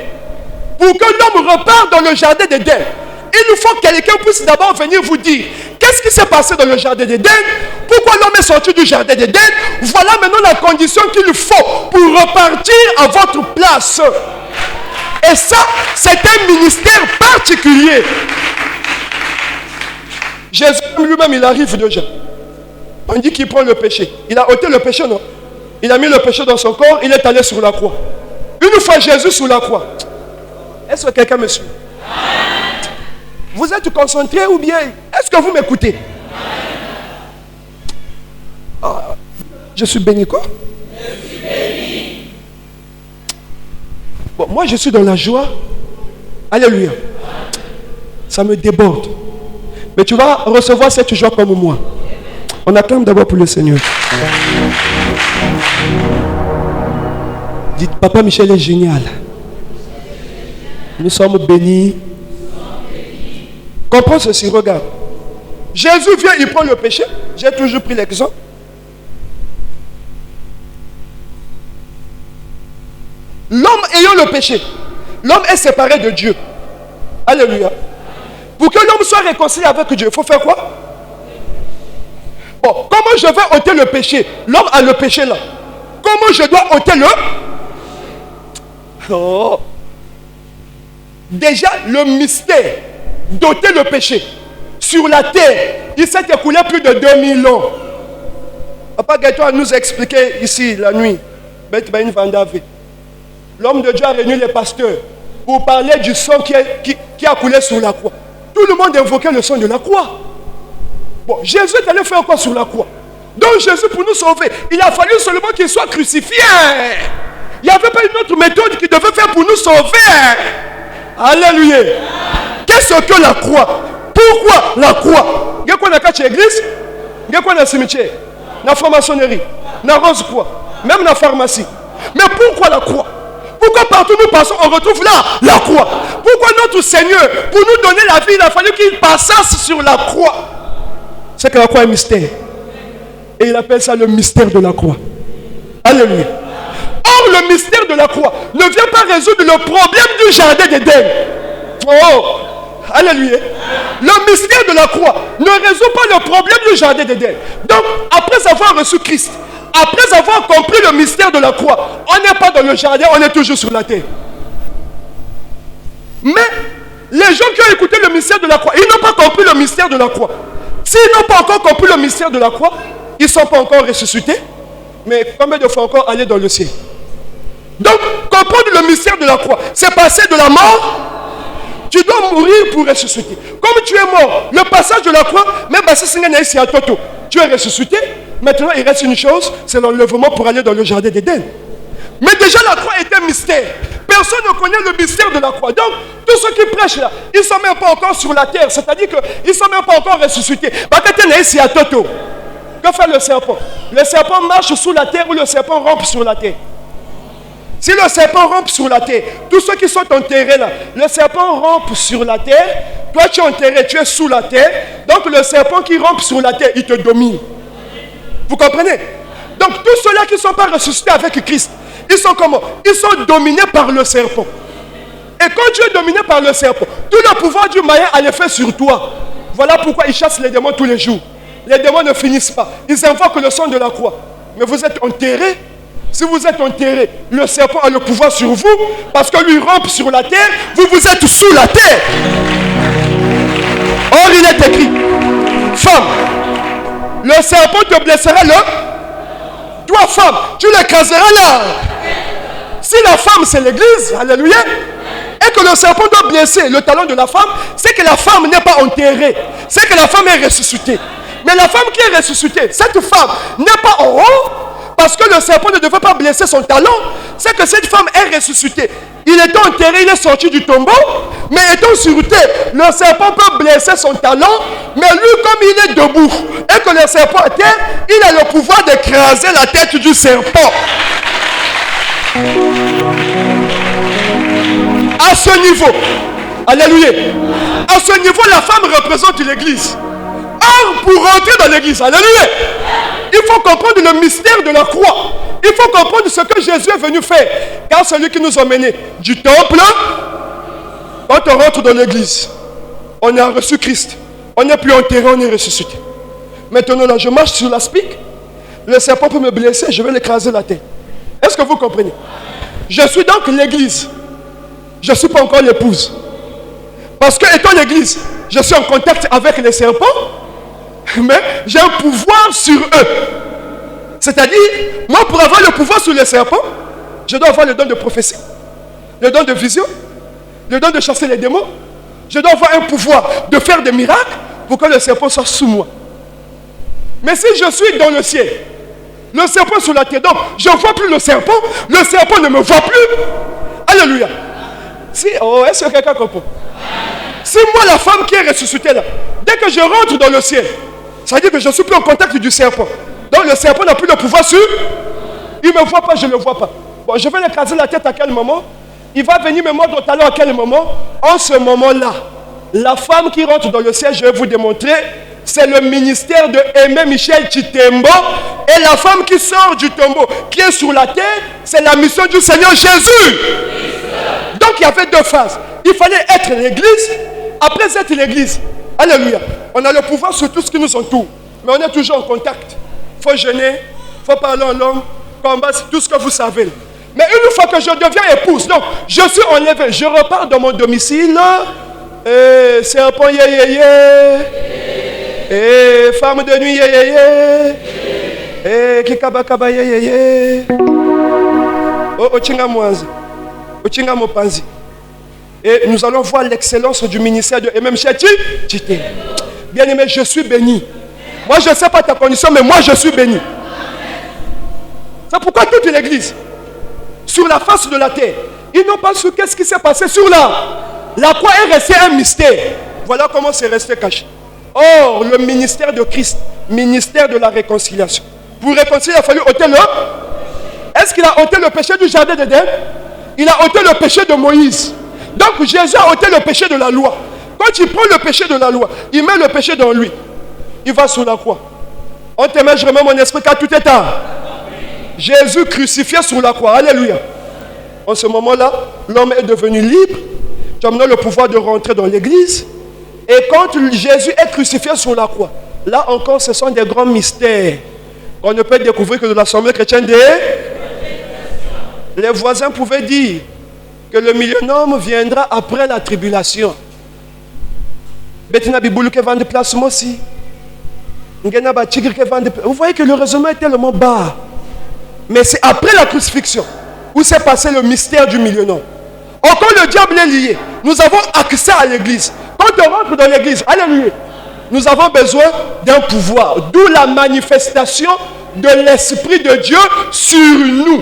Pour que l'homme reparte dans le jardin d'Éden, il faut que quelqu'un puisse d'abord venir vous dire qu'est-ce qui s'est passé dans le jardin d'Éden, pourquoi l'homme est sorti du jardin d'Éden, voilà maintenant la condition qu'il faut pour repartir à votre place. Et ça, c'est un ministère particulier. Jésus lui-même, il arrive déjà. On dit qu'il prend le péché. Il a ôté le péché, non? Il a mis le péché dans son corps, il est allé sur la croix. Une fois Jésus sur la croix, est-ce que quelqu'un me suit? Vous êtes concentré ou bien? Est-ce que vous m'écoutez? Ah, je suis béni quoi? Je suis béni. Bon, moi je suis dans la joie. Alléluia. Ça me déborde. Mais tu vas recevoir cette joie comme moi. On acclame d'abord pour le Seigneur. Dites, Papa Michel est génial. Nous sommes bénis. Comprends ceci, regarde. Jésus vient, il prend le péché. J'ai toujours pris l'exemple. L'homme ayant le péché, l'homme est séparé de Dieu. Alléluia. Pour que l'homme soit réconcilié avec Dieu, il faut faire quoi? Bon, comment je vais ôter le péché? L'homme a le péché là. Comment je dois ôter le? Oh. Déjà, le mystère d'ôter le péché sur la terre, il s'est écoulé plus de 2000 ans. Papa Gaëtan nous a expliqué ici la nuit. L'homme de Dieu a réuni les pasteurs pour parler du sang qui a coulé sur la croix. Tout le monde invoquait le sang de la croix. Bon, Jésus est allé faire quoi sur la croix? Donc Jésus, pour nous sauver, il a fallu seulement qu'il soit crucifié. Il n'y avait pas une autre méthode qui devait faire pour nous sauver. Alléluia. Qu'est-ce que la croix? Pourquoi la croix? Il y a quoi dans l'église? Il y a quoi dans le cimetière? Dans la franc-maçonnerie, dans la rose-croix, même dans la pharmacie. Mais pourquoi la croix? Pourquoi partout nous passons, on retrouve là la croix? Pourquoi notre Seigneur, pour nous donner la vie, il a fallu qu'il passasse sur la croix? C'est que la croix est mystère. Et il appelle ça le mystère de la croix. Alléluia. Or, le mystère de la croix ne vient pas résoudre le problème du jardin d'Éden. Oh, alléluia. Le mystère de la croix ne résout pas le problème du jardin d'Éden. Donc, après avoir reçu Christ, après avoir compris le mystère de la croix, on n'est pas dans le jardin, on est toujours sur la terre. Mais les gens qui ont écouté le mystère de la croix, ils n'ont pas compris le mystère de la croix. S'ils n'ont pas encore compris le mystère de la croix, ils ne sont pas encore ressuscités. Mais combien de fois encore aller dans le ciel? Donc, comprendre le mystère de la croix, c'est passer de la mort. Tu dois mourir pour ressusciter. Comme tu es mort, le passage de la croix, même si c'est un toto, tu es ressuscité. Maintenant, il reste une chose, c'est l'enlèvement pour aller dans le jardin d'Éden. Mais déjà, la croix est un mystère. Personne ne connaît le mystère de la croix. Donc, tous ceux qui prêchent là, ils ne sont même pas encore sur la terre. C'est-à-dire qu'ils ne sont même pas encore ressuscités. Que fait le serpent? Le serpent marche sous la terre ou le serpent rampe sur la terre? Si le serpent rampe sur la terre, tous ceux qui sont enterrés là, le serpent rampe sur la terre, toi tu es enterré, tu es sous la terre, donc le serpent qui rampe sur la terre, il te domine. Vous comprenez? Donc tous ceux-là qui ne sont pas ressuscités avec Christ, ils sont comment? Ils sont dominés par le serpent. Et quand tu es dominé par le serpent, tout le pouvoir du Maya a l'effet sur toi. Voilà pourquoi ils chassent les démons tous les jours. Les démons ne finissent pas. Ils invoquent le sang de la croix. Mais vous êtes enterrés. Si vous êtes enterré, le serpent a le pouvoir sur vous parce que lui rampe sur la terre, vous êtes sous la terre. Or, il est écrit, femme, le serpent te blessera le... Toi, femme, tu l'écraseras là. Si la femme, c'est l'église, alléluia, et que le serpent doit blesser le talon de la femme, c'est que la femme n'est pas enterrée, c'est que la femme est ressuscitée. Mais la femme qui est ressuscitée, cette femme n'est pas en haut, parce que le serpent ne devait pas blesser son talon. C'est que cette femme est ressuscitée. Il était enterré, il est sorti du tombeau. Mais étant sur terre, le serpent peut blesser son talon. Mais lui, comme il est debout et que le serpent est terre, il a le pouvoir d'écraser la tête du serpent. À ce niveau, alléluia, à ce niveau, la femme représente l'église. Or, pour rentrer dans l'église, alléluia, il faut comprendre le mystère de la croix. Il faut comprendre ce que Jésus est venu faire. Car celui qui nous a menés du temple, quand on rentre dans l'église, on a reçu Christ. On n'est plus enterré, on est ressuscité. Maintenant, là, je marche sur la spique. Le serpent peut me blesser, je vais l'écraser la tête. Est-ce que vous comprenez? Je suis donc l'église. Je ne suis pas encore l'épouse. Parce que, étant l'église, je suis en contact avec les serpents. Mais j'ai un pouvoir sur eux. C'est-à-dire, moi pour avoir le pouvoir sur les serpents, je dois avoir le don de prophétie, le don de vision, le don de chasser les démons. Je dois avoir un pouvoir de faire des miracles pour que le serpent soit sous moi. Mais si je suis dans le ciel, le serpent sur la terre, donc je ne vois plus le serpent ne me voit plus. Alléluia. Si, oh, est-ce que quelqu'un comprend? Si moi la femme qui est ressuscitée là, dès que je rentre dans le ciel, ça veut dire que je ne suis plus en contact du serpent. Donc le serpent n'a plus le pouvoir sur. Il ne me voit pas, je ne le vois pas. Bon, je vais l'écraser la tête à quel moment? Il va venir me mordre au talon à quel moment? En ce moment-là, la femme qui rentre dans le ciel, je vais vous démontrer, c'est le ministère de Aimé Michel Chitembo. Et la femme qui sort du tombeau, qui est sur la terre, c'est la mission du Seigneur Jésus. Donc il y avait deux phases. Il fallait être l'église. Après être l'église, alléluia, on a le pouvoir sur tout ce qui nous entoure. Mais on est toujours en contact. Il faut jeûner, il faut parler en langue, combattre, tout ce que vous savez. Mais une fois que je deviens épouse, donc je suis enlevé, je repars dans mon domicile. Serpent yé yé yé. Femme de nuit yé yé yé. Kikaba kaba yé yé yé. Ochinga mwanzi. Ochinga mopanzi. Et nous allons voir l'excellence du ministère de Aimé Michel Chitembo. Bien aimé, je suis béni. Moi, je ne sais pas ta condition, mais moi, je suis béni. C'est pourquoi toute l'église, sur la face de la terre. Ils n'ont pas su qu'est-ce qui s'est passé sur la croix est restée un mystère. Voilà comment c'est resté caché. Or, le ministère de Christ, ministère de la réconciliation. Pour réconcilier, il a fallu ôter Est-ce qu'il a ôté le péché du jardin d'Éden? Il a ôté le péché de Moïse. Donc Jésus a ôté le péché de la loi. Quand il prend le péché de la loi, il met le péché dans lui. Il va sur la croix. On te met, je remets mon esprit car tout est tard. Jésus crucifié sur la croix. Alléluia. En ce moment-là, l'homme est devenu libre. Tu as maintenant le pouvoir de rentrer dans l'église. Et quand Jésus est crucifié sur la croix, là encore, ce sont des grands mystères qu'on ne peut découvrir que de l'Assemblée chrétienne Les voisins pouvaient dire que le millénaire viendra après la tribulation. Vous voyez que le raisonnement est tellement bas. Mais c'est après la crucifixion où s'est passé le mystère du millénaire. Or, quand le diable est lié, nous avons accès à l'église. Quand on rentre dans l'église, alléluia, nous avons besoin d'un pouvoir. D'où la manifestation de l'Esprit de Dieu sur nous.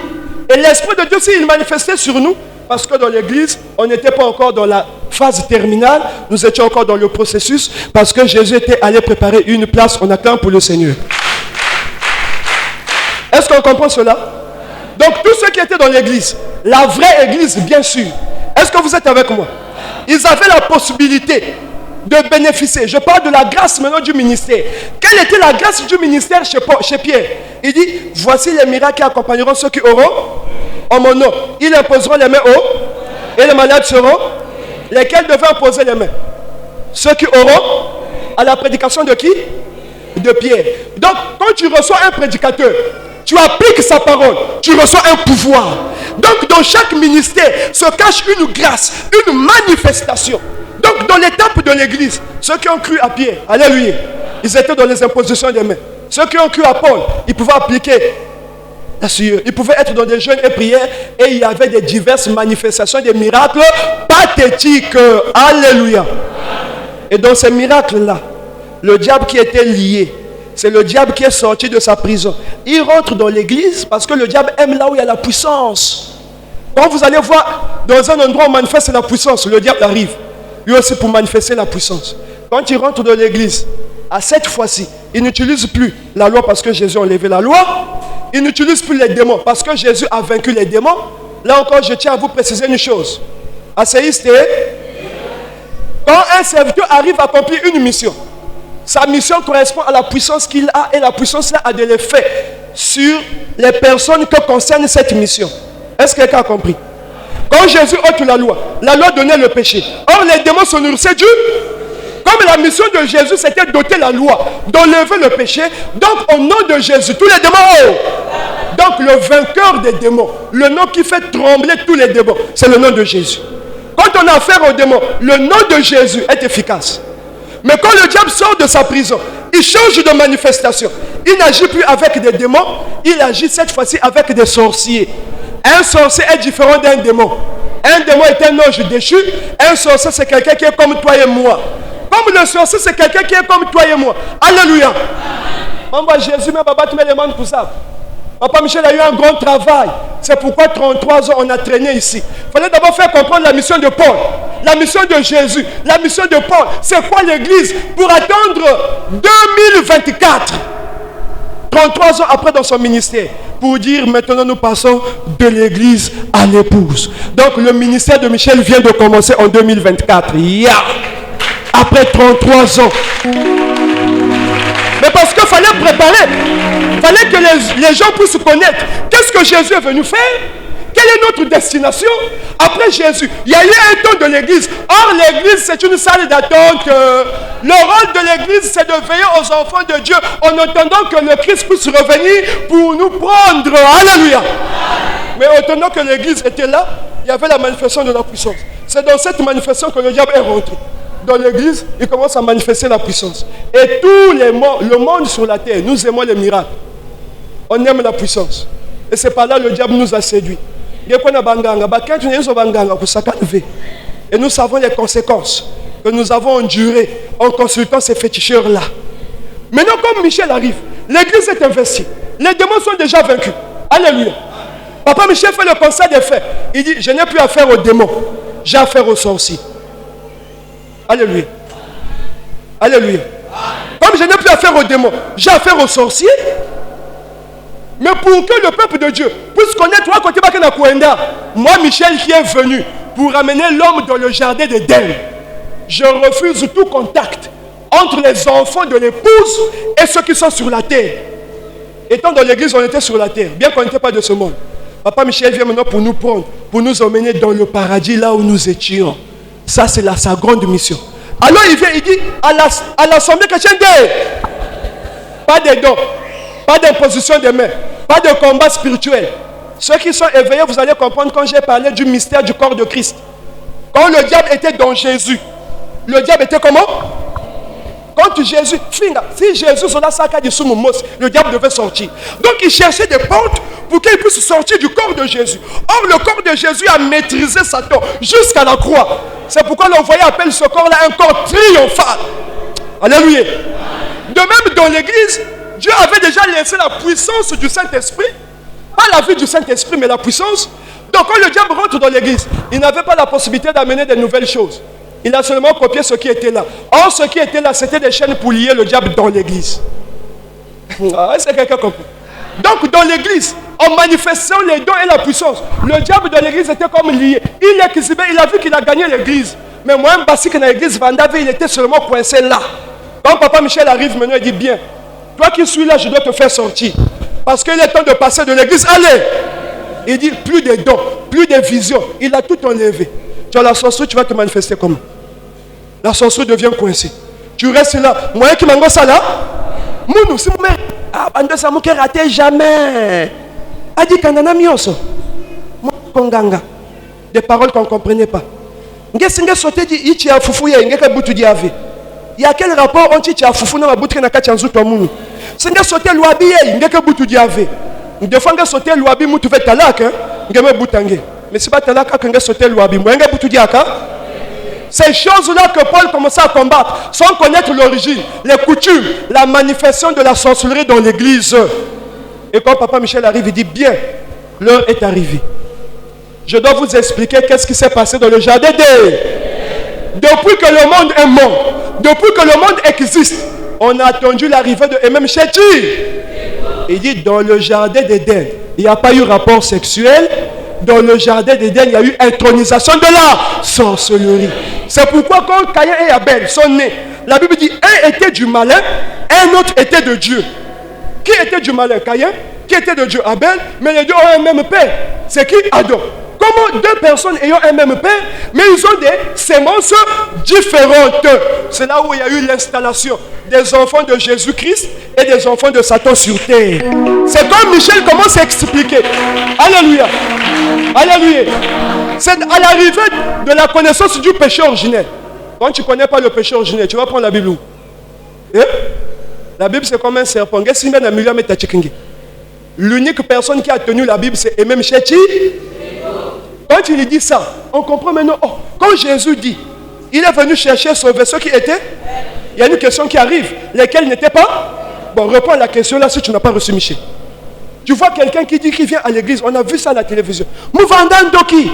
Et l'Esprit de Dieu, s'il manifestait sur nous, parce que dans l'église, on n'était pas encore dans la phase terminale, nous étions encore dans le processus, parce que Jésus était allé préparer une place en attente pour le Seigneur. Est-ce qu'on comprend cela? Donc tous ceux qui étaient dans l'église, la vraie église bien sûr, est-ce que vous êtes avec moi? Ils avaient la possibilité de bénéficier. Je parle de la grâce maintenant du ministère. Quelle était la grâce du ministère chez Pierre? Il dit, voici les miracles qui accompagneront ceux qui auront en mon nom. Ils imposeront les mains et les malades seront. Lesquels devaient imposer les mains? Ceux qui auront à la prédication de qui? De Pierre. Donc quand tu reçois un prédicateur, tu appliques sa parole, tu reçois un pouvoir. Donc dans chaque ministère se cache une grâce, une manifestation. Donc dans l'étape de l'église, ceux qui ont cru à Pierre, alléluia, ils étaient dans les impositions des mains. Ceux qui ont cru à Paul, ils pouvaient appliquer la sueur. Ils pouvaient être dans des jeûnes et prières et il y avait des diverses manifestations, des miracles pathétiques. Alléluia. Et dans ces miracles-là, le diable qui était lié, c'est le diable qui est sorti de sa prison. Il rentre dans l'église parce que le diable aime là où il y a la puissance. Quand vous allez voir dans un endroit où on manifeste la puissance, le diable arrive. Lui aussi pour manifester la puissance. Quand il rentre dans l'église, à cette fois-ci, il n'utilise plus la loi parce que Jésus a enlevé la loi. Il n'utilise plus les démons parce que Jésus a vaincu les démons. Là encore, je tiens à vous préciser une chose. Asséiste, quand un serviteur arrive à accomplir une mission, sa mission correspond à la puissance qu'il a et la puissance là a de l'effet sur les personnes que concerne cette mission. Est-ce que quelqu'un a compris? Quand Jésus ôte la loi donnait le péché. Or les démons se nourrissaient du... Comme la mission de Jésus c'était d'ôter la loi, d'enlever le péché, donc au nom de Jésus, tous les démons... Donc le vainqueur des démons, le nom qui fait trembler tous les démons, c'est le nom de Jésus. Quand on a affaire aux démons, le nom de Jésus est efficace. Mais quand le diable sort de sa prison, il change de manifestation. Il n'agit plus avec des démons, il agit cette fois-ci avec des sorciers. Un sorcier est différent d'un démon. Un démon est un ange déchu. Un sorcier c'est quelqu'un qui est comme toi et moi. Comme le sorcier c'est quelqu'un qui est comme toi et moi. Alléluia. Maman Jésus, mais papa tu me demandes pour ça. Papa Michel a eu un grand travail. C'est pourquoi 33 ans on a traîné ici. Il fallait d'abord faire comprendre la mission de Paul. La mission de Jésus. La mission de Paul. C'est quoi l'église? Pour attendre 2024. 33 ans après dans son ministère. Pour dire maintenant nous passons de l'église à l'épouse. Donc le ministère de Michel vient de commencer en 2024. Yeah. Après 33 ans. Mais parce qu'il fallait préparer. Il fallait que les gens puissent connaître. Qu'est-ce que Jésus est venu faire? Quelle est notre destination? Après Jésus, il y a eu un temps de l'église. Or, l'église, c'est une salle d'attente. Le rôle de l'église, c'est de veiller aux enfants de Dieu en attendant que le Christ puisse revenir pour nous prendre. Alléluia. Mais en attendant que l'église était là, il y avait la manifestation de la puissance. C'est dans cette manifestation que le diable est rentré. Dans l'église, il commence à manifester la puissance. Et le monde sur la terre, nous aimons les miracles. On aime la puissance. Et c'est par là que le diable nous a séduits. Et nous savons les conséquences que nous avons endurées en consultant ces féticheurs-là. Maintenant, comme Michel arrive, l'église est investie. Les démons sont déjà vaincus. Alléluia. Papa Michel fait le constat des faits. Il dit, je n'ai plus affaire aux démons, j'ai affaire aux sorciers. Alléluia. Alléluia. Comme je n'ai plus affaire aux démons, j'ai affaire aux sorciers. Mais pour que le peuple de Dieu puisse connaître toi côté Bakana Kouenda, moi Michel qui est venu pour amener l'homme dans le jardin d'Éden, je refuse tout contact entre les enfants de l'épouse et ceux qui sont sur la terre. Étant dans l'église, on était sur la terre, bien qu'on n'était pas de ce monde. Papa Michel vient maintenant pour nous prendre, pour nous emmener dans le paradis là où nous étions. Ça, c'est sa grande mission. Alors il vient, il dit à l'assemblée chrétienne, pas de dons, pas d'imposition de mains, pas de combat spirituel. Ceux qui sont éveillés, vous allez comprendre quand j'ai parlé du mystère du corps de Christ. Quand le diable était dans Jésus, le diable était comment? Quand Jésus, si Jésus le diable devait sortir. Donc il cherchait des portes pour qu'il puisse sortir du corps de Jésus. Or le corps de Jésus a maîtrisé Satan jusqu'à la croix. C'est pourquoi l'envoyé appelle ce corps-là un corps triomphal. Alléluia. De même dans l'église, Dieu avait déjà laissé la puissance du Saint-Esprit. Pas la vie du Saint-Esprit, mais la puissance. Donc quand le diable rentre dans l'église, il n'avait pas la possibilité d'amener de nouvelles choses. Il a seulement copié ce qui était là. Or, ce qui était là, c'était des chaînes pour lier le diable dans l'église. C'est quelqu'un compris. Donc, dans l'église, en manifestant les dons et la puissance, le diable de l'église était comme lié. Il exhibait, il a vu qu'il a gagné l'église. Mais moi, un basique dans l'église, Vandave, il était seulement coincé là. Quand Papa Michel arrive maintenant, il dit, bien, toi qui suis là, je dois te faire sortir. Parce qu'il est temps de passer de l'église. Allez! Il dit, plus de dons, plus de visions. Il a tout enlevé. Tu as la sorcellerie, tu vas te manifester comment? La sorcellerie devient coincée. Tu restes là. Moi qui m'en ça là. Mounou, si mon mère. Ah, bande ça m'a raté jamais. A dit qu'on en a mis aussi. Moi, Konganga. Des paroles qu'on ne comprenait pas. Ngesinga sauté dit, il y a foufouya, il y a boutou diavé. Il y a quel rapport entre il y a foufou dans la boutique na kachanzu to mounou? Singa sauté l'ouabi, il y a boutou diavé. Des fois, sauté l'ouabi, moutou fait talak, hein? Il y a boutangé. Mais c'est pas talak quand on sauté l'ouabi. Moi, il y a boutou diaka. Ces choses-là que Paul commençait à combattre, sans connaître l'origine, les coutumes, la manifestation de la sorcellerie dans l'église. Et quand Papa Michel arrive, il dit, bien, l'heure est arrivée. Je dois vous expliquer qu'est-ce qui s'est passé dans le jardin d'Éden. Depuis que le monde est mort, depuis que le monde existe, on a attendu l'arrivée de Emem Chéti. Il dit, dans le jardin d'Éden, il n'y a pas eu rapport sexuel. Dans le jardin d'Éden, il y a eu intronisation de la sorcellerie. C'est pourquoi quand Caïn et Abel sont nés, la Bible dit, un était du malin, un autre était de Dieu. Qui était du malin? Caïn. Qui était de Dieu? Abel. Mais les deux ont un même père. C'est qui? Adam. Comment deux personnes ayant un même père, mais ils ont des sémences différentes. C'est là où il y a eu l'installation des enfants de Jésus-Christ et des enfants de Satan sur terre. C'est comme Michel commence à expliquer. Alléluia. Alléluia. C'est à l'arrivée de la connaissance du péché originel. Quand tu ne connais pas le péché originel, tu vas prendre la Bible où? La Bible c'est comme un serpent. L'unique personne qui a tenu la Bible c'est Emem Chéti. Quand il dit ça, on comprend maintenant. Oh, quand Jésus dit, il est venu chercher sauver ceux qui étaient. Il y a une question qui arrive, lesquels n'étaient pas. Bon, réponds à la question là si tu n'as pas reçu Michel. Tu vois quelqu'un qui dit qu'il vient à l'église, on a vu ça à la télévision. Mouvandandoki,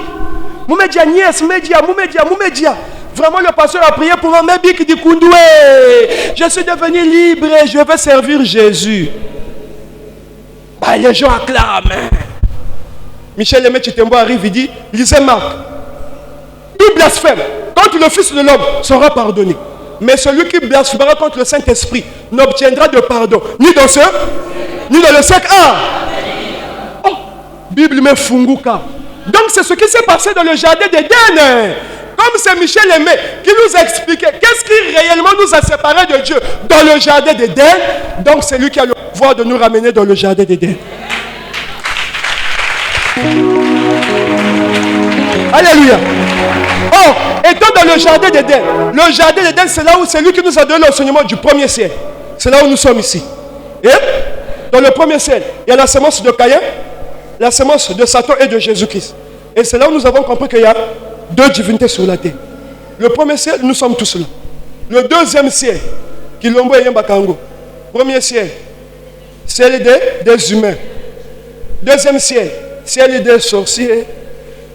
Moumedia Nies, Moumedia. Vraiment, le pasteur a prié pour un mébé qui dit Koundoué, je suis devenu libre et je veux servir Jésus. Bah, les gens acclament. Michel Aimé Chitembo arrive, il dit, lisez Marc. Tout blasphème contre le Fils de l'homme sera pardonné. Mais celui qui blasphémera contre le Saint-Esprit n'obtiendra de pardon, ni dans ce, ni dans le siècle. Oh, Bible me funguka. Donc c'est ce qui s'est passé dans le jardin d'Éden. Comme c'est Michel Aimé qui nous a expliqué qu'est-ce qui réellement nous a séparés de Dieu dans le jardin d'Éden. Donc c'est lui qui a le pouvoir de nous ramener dans le jardin d'Éden. Alléluia. Oh, étant dans le jardin d'Éden, c'est là où c'est lui qui nous a donné l'enseignement du premier ciel. C'est là où nous sommes ici. Et dans le premier ciel, il y a la semence de Caïn, la semence de Satan et de Jésus-Christ. Et c'est là où nous avons compris qu'il y a deux divinités sur la terre. Le premier ciel, nous sommes tous là. Le deuxième ciel, Kilombo et Yambakango. Premier ciel, ciel des humains. Deuxième ciel, ciel de sorciers.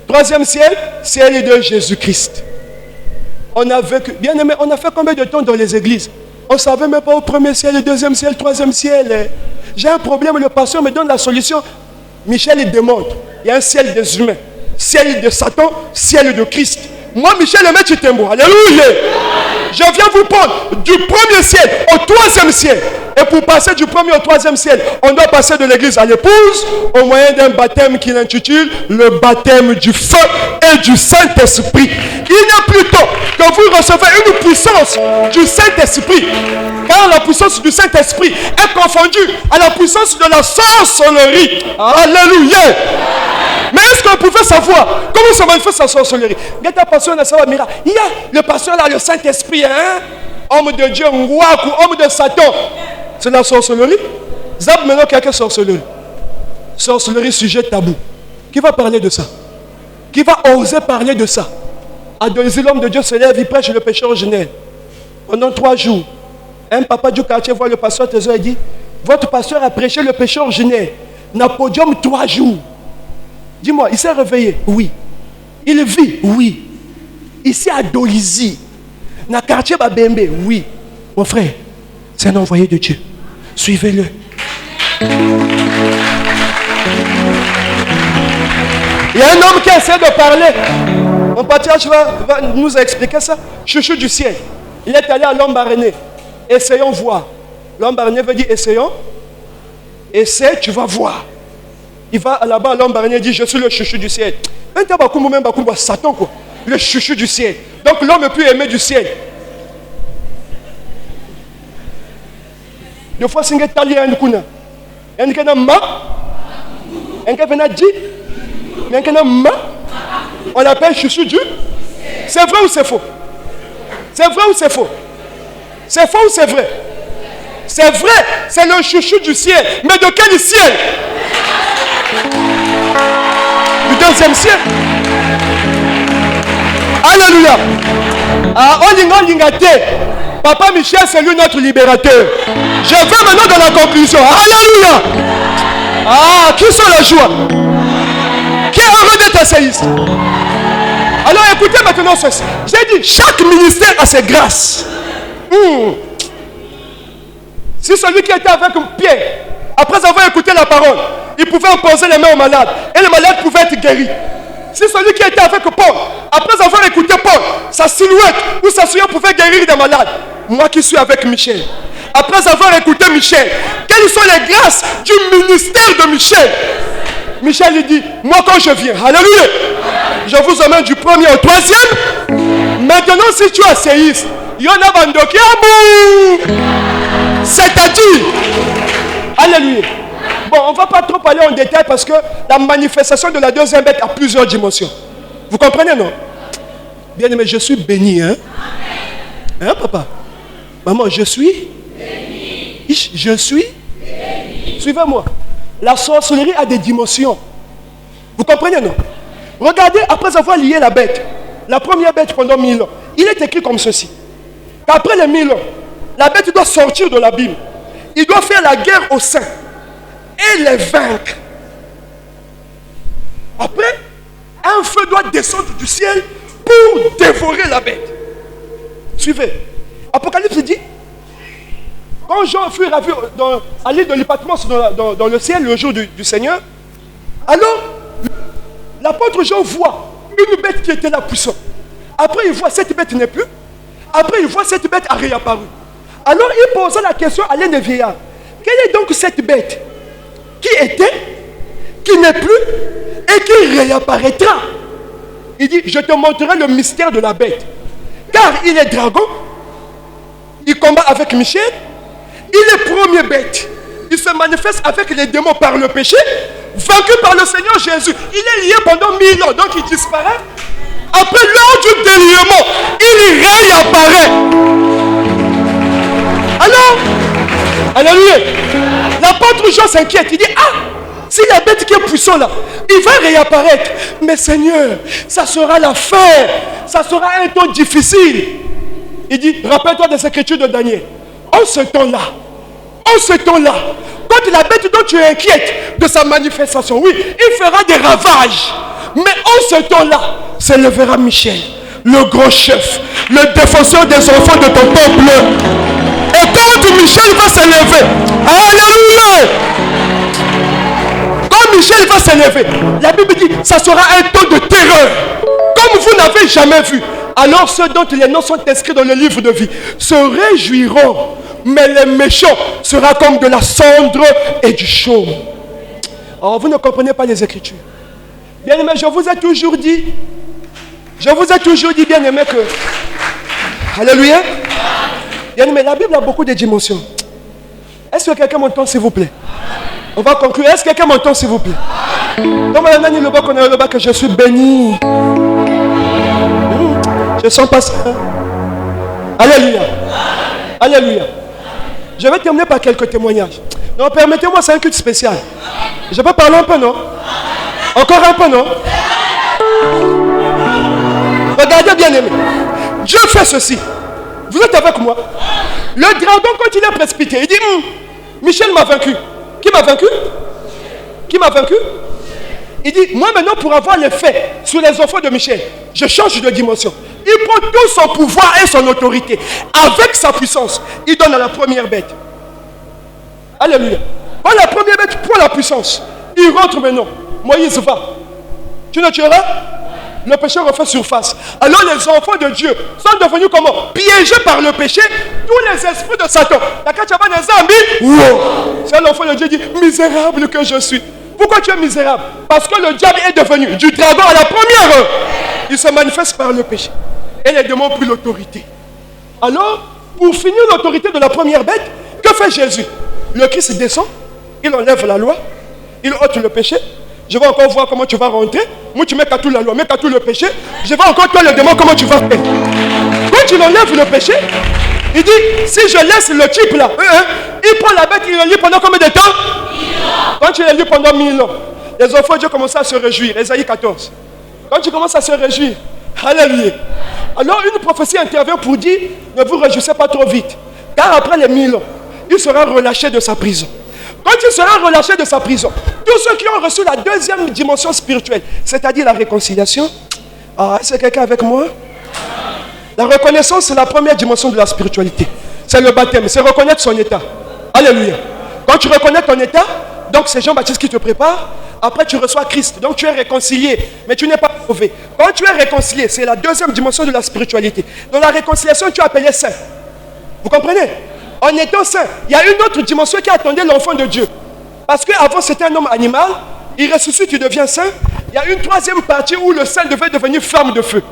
Troisième ciel, ciel de Jésus-Christ. On a vécu, bien aimé, on a fait combien de temps dans les églises? On ne savait même pas au premier ciel, le deuxième ciel, le troisième ciel. J'ai un problème, le pasteur me donne la solution. Michel, il démontre. Il y a un ciel des humains, ciel de Satan, ciel de Christ. Moi, Michel, le maître Tembo. Alléluia. Je viens vous prendre du premier ciel au troisième ciel. Et pour passer du premier au troisième ciel, on doit passer de l'église à l'épouse au moyen d'un baptême qu'il intitule le baptême du feu et du Saint-Esprit. Il est plutôt que vous recevez une puissance du Saint-Esprit, car la puissance du Saint-Esprit est confondue à la puissance de la sorcellerie. Alléluia. Mais est-ce qu'on pouvait savoir comment ça manifeste la sorcellerie? Il y a le pasteur là, le Saint-Esprit, hein? Homme de Dieu, Ngouakou, homme de Satan. C'est la sorcellerie. Zab maintenant quelqu'un sorcellerie. Sorcellerie, sujet tabou. Qui va parler de ça? Qui va oser parler de ça? Adonisé, l'homme de Dieu se lève, il prêche le péché originel. Pendant 3 jours, un papa du quartier voit le pasteur Trésor et dit, votre pasteur a prêché le péché originel. N'a podium 3 jours. Dis-moi, il s'est réveillé? Oui. Il vit? Oui. Ici à Dolisie, dans le quartier Babembe? Oui. Mon frère, c'est un envoyé de Dieu. Suivez-le. Il y a un homme qui essaie de parler. Mon patriarche va nous expliquer ça. Chouchou du ciel. Il est allé à l'homme baréné. Essayons voir. L'homme baréné veut dire essayons. Essaie, tu vas voir. Il va là-bas, l'homme baréné dit, je suis le chouchou du ciel. Satan, quoi. Le chouchou du ciel. Donc l'homme est plus aimé du ciel. Des fois, c'est un italien, on l'appelle chouchou du. C'est vrai ou c'est faux? C'est vrai ou c'est faux? C'est faux ou c'est vrai? C'est vrai, c'est le chouchou du ciel. Mais de quel ciel? Du deuxième ciel. Alléluia. Ah, Papa Michel, c'est lui notre libérateur. Je vais maintenant dans la conclusion. Alléluia. Ah, qui sont la joie? Qui est heureux d'être essayiste? Alors écoutez maintenant ceci. J'ai dit, chaque ministère a ses grâces. Si celui qui était avec Pierre, après avoir écouté la parole, il pouvait imposer les mains aux malades, et les malades pouvaient être guéris. Si celui qui était avec Paul, après avoir écouté Paul, sa silhouette ou sa souillure pouvait guérir des malades. Moi qui suis avec Michel, après avoir écouté Michel, quelles sont les grâces du ministère de Michel? Michel lui dit, moi quand je viens, alléluia, je vous emmène du premier au troisième. Maintenant si tu es séiste, il y en a Bandoki Abou. C'est-à-dire, alléluia. Bon, on ne va pas trop aller en détail parce que la manifestation de la deuxième bête a plusieurs dimensions. Vous comprenez, non? Bien aimé, je suis béni, hein? Hein, papa? Maman, je suis béni. Je suis béni. Suivez-moi. La sorcellerie a des dimensions. Vous comprenez, non? Regardez, après avoir lié la bête, la première bête pendant 1000 ans, il est écrit comme ceci. Qu'après les 1000 ans, la bête doit sortir de l'abîme. Il doit faire la guerre aux saints et les vaincre. Après, un feu doit descendre du ciel pour dévorer la bête. Suivez. Apocalypse dit, quand Jean fut ravi à l'île de l'Ipatmos dans le ciel le jour du Seigneur, alors l'apôtre Jean voit une bête qui était là puissante. Après il voit cette bête n'est plus. Après il voit cette bête a réapparu. Alors il posa la question à l'un des vieillards. Quelle est donc cette bête qui était, qui n'est plus et qui réapparaîtra? Il dit, je te montrerai le mystère de la bête. Car il est dragon, il combat avec Michel, il est première bête. Il se manifeste avec les démons par le péché, vaincu par le Seigneur Jésus. Il est lié pendant 1000 ans, donc il disparaît. Après, lors du déliement, il réapparaît. Alors, alléluia, l'apôtre Jean s'inquiète. Il dit, ah, si la bête qui est puissante là, il va réapparaître. Mais Seigneur, ça sera la fin. Ça sera un temps difficile. Il dit, rappelle-toi des écritures de Daniel. En ce temps-là, En ce temps-là, quand la bête dont tu es inquiète de sa manifestation, oui, il fera des ravages. Mais en ce temps-là, s'élèvera Michel, le grand chef, le défenseur des enfants de ton peuple. Et quand Michel va s'élever, alléluia! Quand Michel va s'élever, la Bible dit, ça sera un temps de terreur, comme vous n'avez jamais vu. Alors ceux dont les noms sont inscrits dans le livre de vie se réjouiront, mais les méchants seront comme de la cendre et du chaume. Oh, vous ne comprenez pas les Écritures. Bien-aimés, je vous ai toujours dit, bien-aimés, que... Alléluia. Bien-aimés, la Bible a beaucoup de dimensions. Est-ce que quelqu'un m'entend, s'il vous plaît? On va conclure. Est-ce que quelqu'un m'entend, s'il vous plaît? Dans ma nani le bas qu'on a le bas que je suis béni. Je sens pas ça. Alléluia. Alléluia. Je vais terminer par quelques témoignages. Non, permettez-moi, c'est un culte spécial. Je peux parler un peu, non? Encore un peu, non? Regardez bien aimé. Dieu fait ceci. Vous êtes avec moi? Le dragon, quand il est précipité, il dit, Michel m'a vaincu. Qui m'a vaincu? Qui m'a vaincu? Il dit, moi maintenant pour avoir l'effet sur les enfants de Michel, je change de dimension. Il prend tout son pouvoir et son autorité. Avec sa puissance, il donne à la première bête. Alléluia. Quand la première bête prend la puissance, il rentre maintenant. Moïse va. Tu ne tueras? Le péché refait surface. Alors les enfants de Dieu sont devenus comment? Piégés par le péché. Tous les esprits de Satan. C'est l'enfant de Dieu qui dit, misérable que je suis. Pourquoi tu es misérable? Parce que le diable est devenu du dragon à la première heure. Il se manifeste par le péché. Et les démons ont pris l'autorité. Alors, pour finir l'autorité de la première bête, que fait Jésus? Le Christ descend, il enlève la loi, il ôte le péché. Je vais encore voir comment tu vas rentrer. Moi, tu mets qu'à tout la loi, mets qu'à tout le péché. Je vais encore toi le démon, comment tu vas faire. Quand il enlève le péché, il dit, si je laisse le type là, il prend la bête, il le lit pendant combien de temps? 1000 ans. Quand il le lit pendant 1000 ans, les enfants de Dieu commencent à se réjouir. Ésaïe 14. Quand tu commences à se réjouir, alléluia. Alors une prophétie intervient pour dire, ne vous réjouissez pas trop vite. Car après les 1000 ans, il sera relâché de sa prison. Quand il sera relâché de sa prison, tous ceux qui ont reçu la deuxième dimension spirituelle, c'est-à-dire la réconciliation, est-ce que quelqu'un avec moi? La reconnaissance, c'est la première dimension de la spiritualité. C'est le baptême, c'est reconnaître son état. Alléluia. Quand tu reconnais ton état, donc c'est Jean-Baptiste qui te prépare. Après tu reçois Christ, donc tu es réconcilié, mais tu n'es pas sauvé. Quand tu es réconcilié, c'est la deuxième dimension de la spiritualité. Dans la réconciliation, tu es appelé saint. Vous comprenez? En étant saint, il y a une autre dimension qui attendait l'enfant de Dieu. Parce qu'avant c'était un homme animal, il ressuscite, il devient saint. Il y a une troisième partie où le saint devait devenir flamme de feu.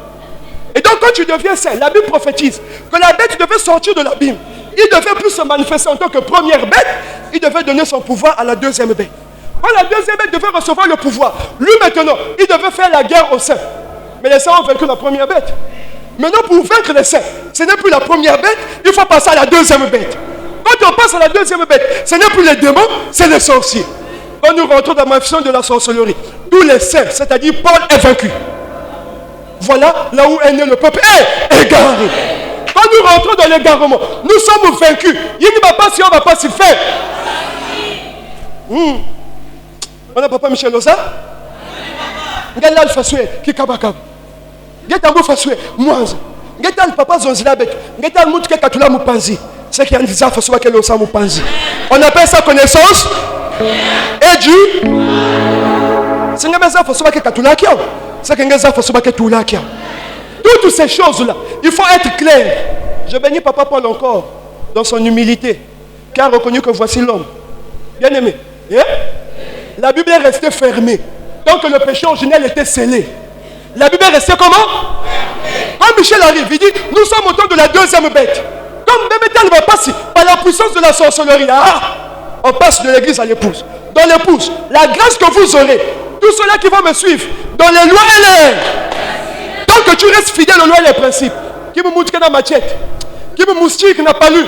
Et donc quand tu deviens saint, la Bible prophétise que la bête devait sortir de l'abîme. Il devait plus se manifester en tant que première bête, il devait donner son pouvoir à la deuxième bête. Quand la deuxième bête devait recevoir le pouvoir, lui maintenant, il devait faire la guerre aux saints. Mais les saints ont vaincu la première bête. Maintenant, pour vaincre les saints, ce n'est plus la première bête, il faut passer à la deuxième bête. Quand on passe à la deuxième bête, ce n'est plus les démons, c'est les sorciers. Quand nous rentrons dans la mission de la sorcellerie, tous les saints, c'est-à-dire Paul, est vaincu. Voilà là où est né le peuple égaré. Quand nous rentrons dans l'égarement, nous sommes vaincus. Il ne va pas si on ne va pas s'y faire. On a papa Michel Oza. Regarde là le fasoué qui kabakab. Regarde le fasoué mouanze. Regarde le papa zonzilabek. Regarde le moutke katula moupanzi. C'est qu'il y a une visa fasoué qui est l'osa moupanzi. On appelle ça connaissance. Et du. C'est une visa fasoué qui est katula kia. C'est qu'il y a une visa fasoué qui est tula kia. Toutes ces choses-là, il faut être clair. Je bénis papa Paul encore dans son humilité, qui a reconnu que voici l'homme. Bien aimé. La Bible est restée fermée. Donc le péché originel était scellé. La Bible est restée comment? Quand Michel arrive, il dit, nous sommes au temps de la deuxième bête. Comme bébé ne va passer par la puissance de la sorcellerie. On passe de l'église à l'épouse. Dans l'épouse, la grâce que vous aurez, tous ceux-là qui vont me suivre, dans les lois et les... Tant que tu restes fidèle aux lois et les principes, qui me montre dans ma tête, qui me moustique qui n'a pas lu,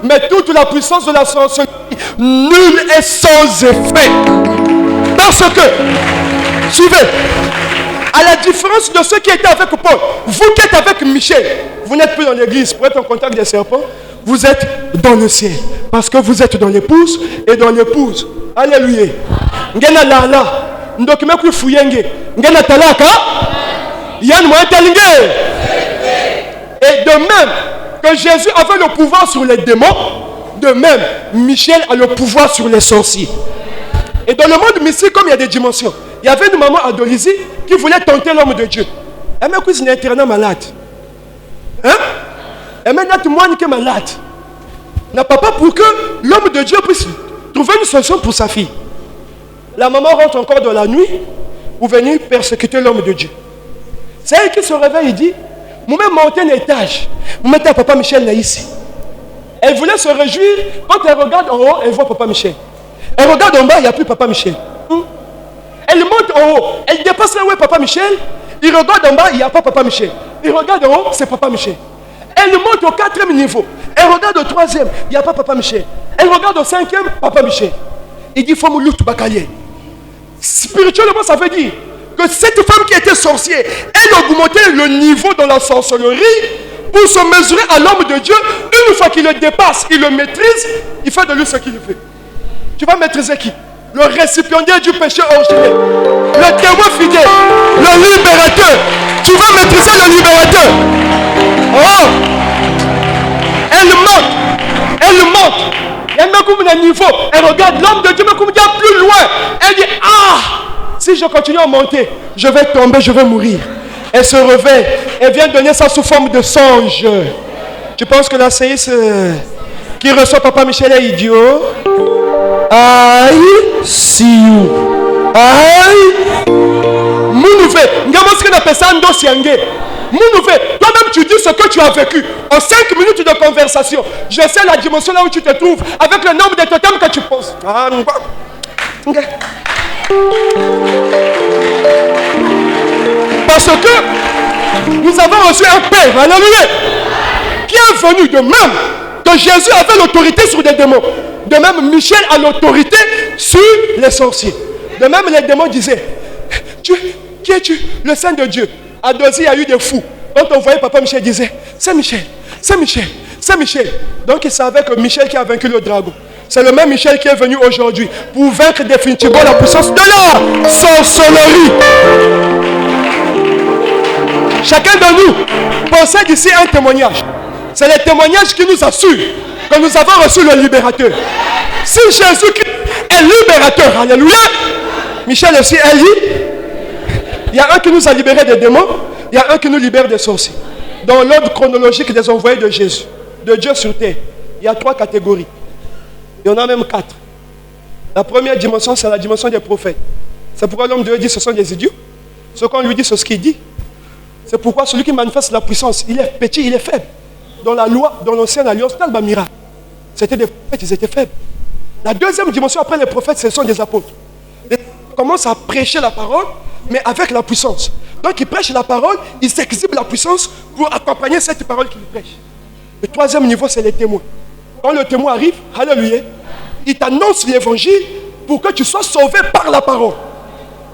mais toute la puissance de la sorcellerie, nul est sans effet. Parce que, suivez, à la différence de ceux qui étaient avec Paul, vous qui êtes avec Michel, vous n'êtes plus dans l'église pour être en contact des serpents, vous êtes dans le ciel. Parce que vous êtes dans l'épouse et dans l'épouse. Alléluia. Ngena lala. Ndokime ku fuyenge. Ngena talaka. Yann moetelinge. Et de même que Jésus avait le pouvoir sur les démons, de même, Michel a le pouvoir sur les sorciers. Et dans le monde mystique, comme il y a des dimensions, il y avait une maman à Dolisie qui voulait tenter l'homme de Dieu. Elle m'a dit qu'elle est malade. Hein? Elle m'a dit que est malade. N'a pas pour que l'homme de Dieu puisse trouver une solution pour sa fille. La maman rentre encore dans la nuit pour venir persécuter l'homme de Dieu. C'est elle qui se réveille et dit, moi même monter un étage, vous mettez papa Michel là ici. Elle voulait se réjouir, quand elle regarde en haut, elle voit papa Michel. Elle regarde en bas, il n'y a plus papa Michel. Elle monte en haut, elle dépasse là où est papa Michel. Il regarde en bas, il n'y a pas papa Michel. Il regarde en haut, c'est papa Michel. Elle monte au 4e niveau. Elle regarde au 3e, il n'y a pas papa Michel. Elle regarde au 5e, papa Michel. Il dit, faut me bakalier. Spirituellement, ça veut dire que cette femme qui était sorcière, elle augmentait le niveau dans la sorcellerie pour se mesurer à l'homme de Dieu. Une fois qu'il le dépasse, il le maîtrise, il fait de lui ce qu'il fait. Tu vas maîtriser qui? Le récipiendaire du péché originel, le témoin fidèle, le libérateur. Tu vas maîtriser le libérateur. Oh! Elle monte. Elle monte. Elle met comme un niveau. Elle regarde l'homme de Dieu, mais comme il y a plus loin. Elle dit, ah! Si je continue à monter, je vais tomber, je vais mourir. Elle se réveille. Elle vient donner ça sous forme de songe. Tu penses que la séance qui reçoit papa Michel est idiot? I see you. Mounouvé. Ngamos qu'on appelle ça ndo siangé. Mounouvé. Toi-même tu dis ce que tu as vécu. En 5 minutes de conversation, je sais la dimension là où tu te trouves avec le nombre de totems que tu poses. Parce que nous avons reçu un Père, alléluia, qui est venu de même que Jésus avait l'autorité sur des démons. De même, Michel a l'autorité sur les sorciers. De même, les démons disaient, qui es-tu? Le Saint de Dieu. À Dozy, il y a eu des fous. Quand on voyait papa Michel, disait, c'est Michel, c'est Michel, c'est Michel. Donc il savait que Michel qui a vaincu le dragon. C'est le même Michel qui est venu aujourd'hui pour vaincre définitivement la puissance de la sorcellerie. Chacun de nous possède ici un témoignage. C'est le témoignage qui nous assure que nous avons reçu le libérateur. Si Jésus est libérateur, alléluia, Michel aussi est libre. Il y a un qui nous a libérés des démons, il y a un qui nous libère des sorciers. Dans l'ordre chronologique des envoyés de Jésus, de Dieu sur terre, il y a 3 catégories. Il y en a même 4. La première dimension, c'est la dimension des prophètes. C'est pourquoi l'homme de Dieu dit ce sont des idiots. Ce qu'on lui dit, c'est ce qu'il dit. C'est pourquoi celui qui manifeste la puissance, il est petit, il est faible. Dans la loi, dans l'ancienne alliance, dans le miracle, c'était des prophètes, ils étaient faibles. La deuxième dimension, après les prophètes, ce sont des apôtres. Ils commencent à prêcher la parole, mais avec la puissance. Donc ils prêchent la parole, ils s'exhibent la puissance pour accompagner cette parole qu'ils prêchent. Le troisième niveau, c'est les témoins. Quand le témoin arrive, alléluia, il t'annonce l'évangile pour que tu sois sauvé par la parole.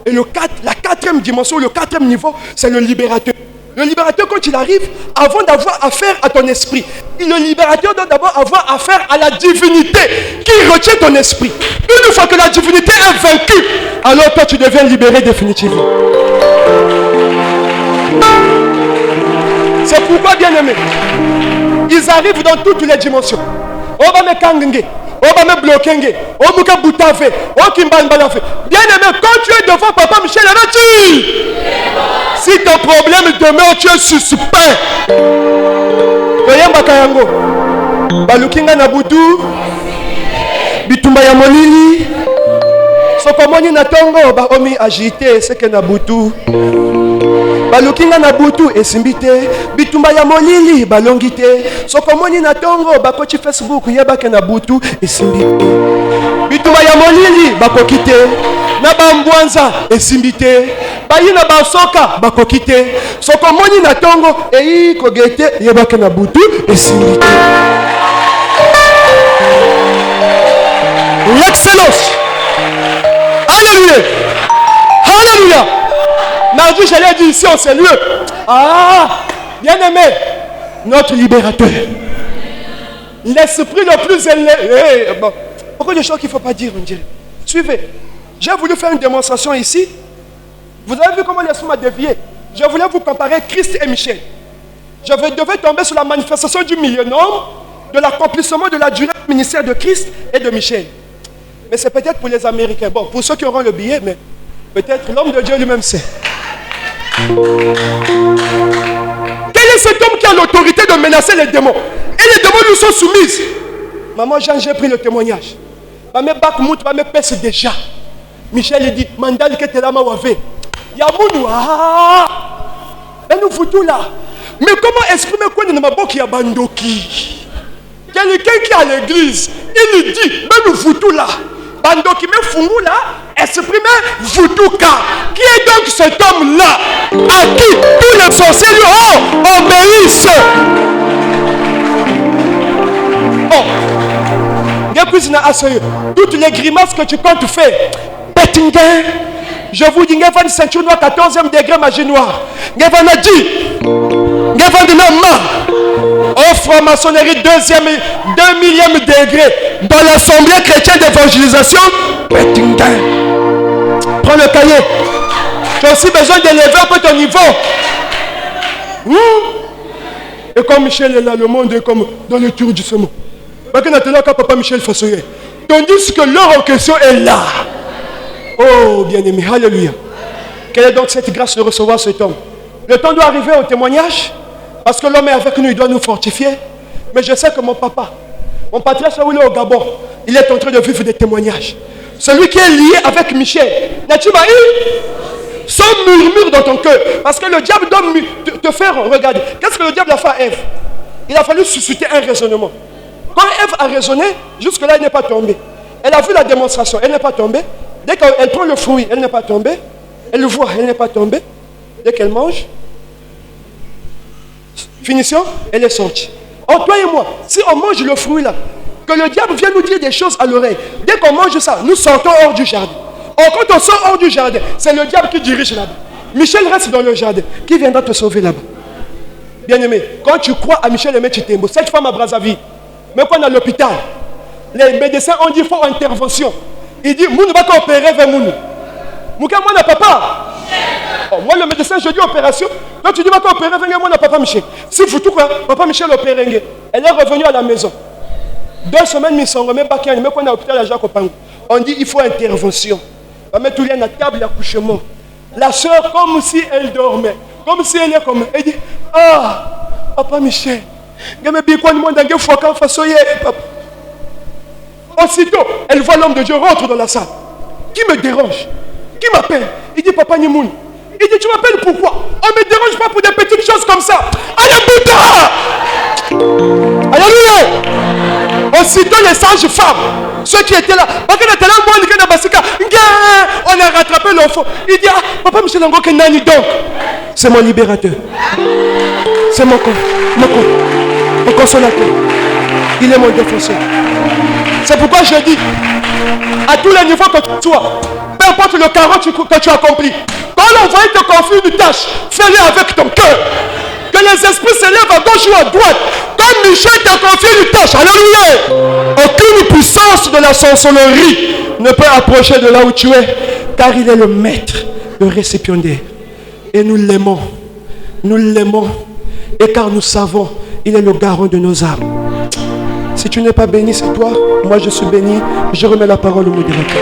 Et la quatrième dimension, le 4e niveau, c'est le libérateur. Le libérateur, quand il arrive, avant d'avoir affaire à ton esprit, le libérateur doit d'abord avoir affaire à la divinité qui retient ton esprit. Une fois que la divinité est vaincue, alors toi tu deviens libéré définitivement. C'est pourquoi, bien aimé, ils arrivent dans toutes les dimensions. Obame Kangenge, Obame Blokenge, Obuka Boutave, Okimban Balafe. Bien aimé, quand tu es devant papa Michel, si ton problème demeure, tu es suspect. Oyamba Kayango, Balukinga Nabutu, Bitumba ya Molili, Sokomoni Natongo, Baomi agité, c'est que Nabutu. Balukinga Nabutu esimbite, Bitumba ya Molili, Balongite, Sokomoni Natongo, Bakochi Facebook, Yebake Nabutu esimbite. Bitumba ya Molili, Bakokite, Nabambwanza esimbite. Bayina Basoka, Bakokite, Sokomoni Natongo, Ei Kogete, Yebake Nabutu esimbite. L'excellence. Alléluia. Alléluia. Mardi, j'allais dire ici en ces lieux. Ah, bien aimé, notre libérateur. l'esprit le plus élevé. Bon. Pourquoi des choses qu'il ne faut pas dire, on dirait. Suivez. J'ai voulu faire une démonstration ici. Vous avez vu comment l'esprit m'a dévié. Je voulais vous comparer Christ et Michel. Je devais tomber sur la manifestation du millénaire, de l'accomplissement de la durée du ministère de Christ et de Michel. Mais c'est peut-être pour les Américains. Bon, pour ceux qui auront le billet, mais peut-être l'homme de Dieu lui-même sait. Quel est cet homme qui a l'autorité de menacer les démons? Et les démons lui sont soumises. Maman Jean, j'ai pris le témoignage. Maman Bakmout, maman pèse déjà. Michel, il dit, Mandal que t'es là, ma wave. Yamounou, et nous foutons là. Mais comment exprimer quoi dans ma boque ya bandoki? Quelqu'un qui est à l'église, il lui dit, mais nous foutons là. Bandoki, mais fungou là, exprimer Voutouka. Qui est donc cet homme-là à qui tous les sorciers lui obéissent? Toutes les grimaces que tu comptes faire, Bettinger, je vous dis, il y a une ceinture noire 14e degré magie noire. Il y a un dit, il y a une main. Au franc-maçonnerie 2 millième degré dans l'assemblée chrétienne d'évangélisation. Bettinger. Prends le cahier. Tu as aussi besoin d'élever un peu ton niveau. Et comme Michel est là, le monde est comme dans le tour du semon. Papa Michel Fassoyer. Tandis que l'heure en question est là. Oh, bien-aimé, alléluia. Quelle est donc cette grâce de recevoir cet homme? Le temps doit arriver au témoignage, parce que l'homme est avec nous, il doit nous fortifier. Mais je sais que mon papa, mon patriarche où il est au Gabon, il est en train de vivre des témoignages. Celui qui est lié avec Michel, n'as-tu pas eu son murmure dans ton cœur? Parce que le diable doit te faire regarder. Qu'est-ce que le diable a fait à Ève? Il a fallu susciter un raisonnement. Quand Ève a raisonné, jusque-là, elle n'est pas tombée. Elle a vu la démonstration, elle n'est pas tombée. Dès qu'elle prend le fruit, elle n'est pas tombée. Elle le voit, elle n'est pas tombée. Dès qu'elle mange, finition, elle est sortie. Or, toi et moi, si on mange le fruit là, que le diable vient nous dire des choses à l'oreille, dès qu'on mange ça, nous sortons hors du jardin. Or, quand on sort hors du jardin, c'est le diable qui dirige là-bas. Michel reste dans le jardin. Qui viendra te sauver là-bas? Bien-aimé, quand tu crois à Michel Aimé Chitembo, cette femme à Brazzaville, même quand on est à l'hôpital, les médecins ont dit qu'il faut intervention. Il dit, Mounou va opérer vers Mounou. Mouka, moi, n'a papa. Oh, moi, le médecin, je dis opération. Toi, tu dis, va opérer vers moi, n'a papa Michel. Si vous tout quoi, papa Michel opère. Elle est revenue à la maison. 2 semaines, ils sont remis back, même quand on est à l'hôpital à Jacques Opangou. On dit, il faut intervention. On va mettre tout le monde à table d'accouchement. La soeur, comme si elle dormait. Comme si elle est comme. Elle dit, ah, papa Michel. Aussitôt, elle voit l'homme de Dieu rentre dans la salle. Qui me dérange? Qui m'appelle? Il dit, papa Nimoun. Il dit, tu m'appelles pourquoi? On ne me dérange pas pour des petites choses comme ça. Alléluia! Alléluia! Aussitôt, les sages femmes, ceux qui étaient là, on a rattrapé l'enfant. Il dit, ah, papa Michel Lango Kenani, donc, c'est mon libérateur. C'est mon consolateur. Il est mon défenseur. C'est pourquoi je dis, à tous les niveaux que tu sois, peu importe le carreau que tu accomplis, quand l'envoyé te confie une tâche, fais-le avec ton cœur. Que les esprits s'élèvent à gauche ou à droite. Comme Michel t'a confié une tâche, alléluia. Aucune puissance de la sorcellerie ne peut approcher de là où tu es, car il est le maître, le récipiendaire. Et nous l'aimons. Nous l'aimons. Et car nous savons, il est le garant de nos âmes. Si tu n'es pas béni, c'est toi. Moi, je suis béni. Je remets la parole au modérateur.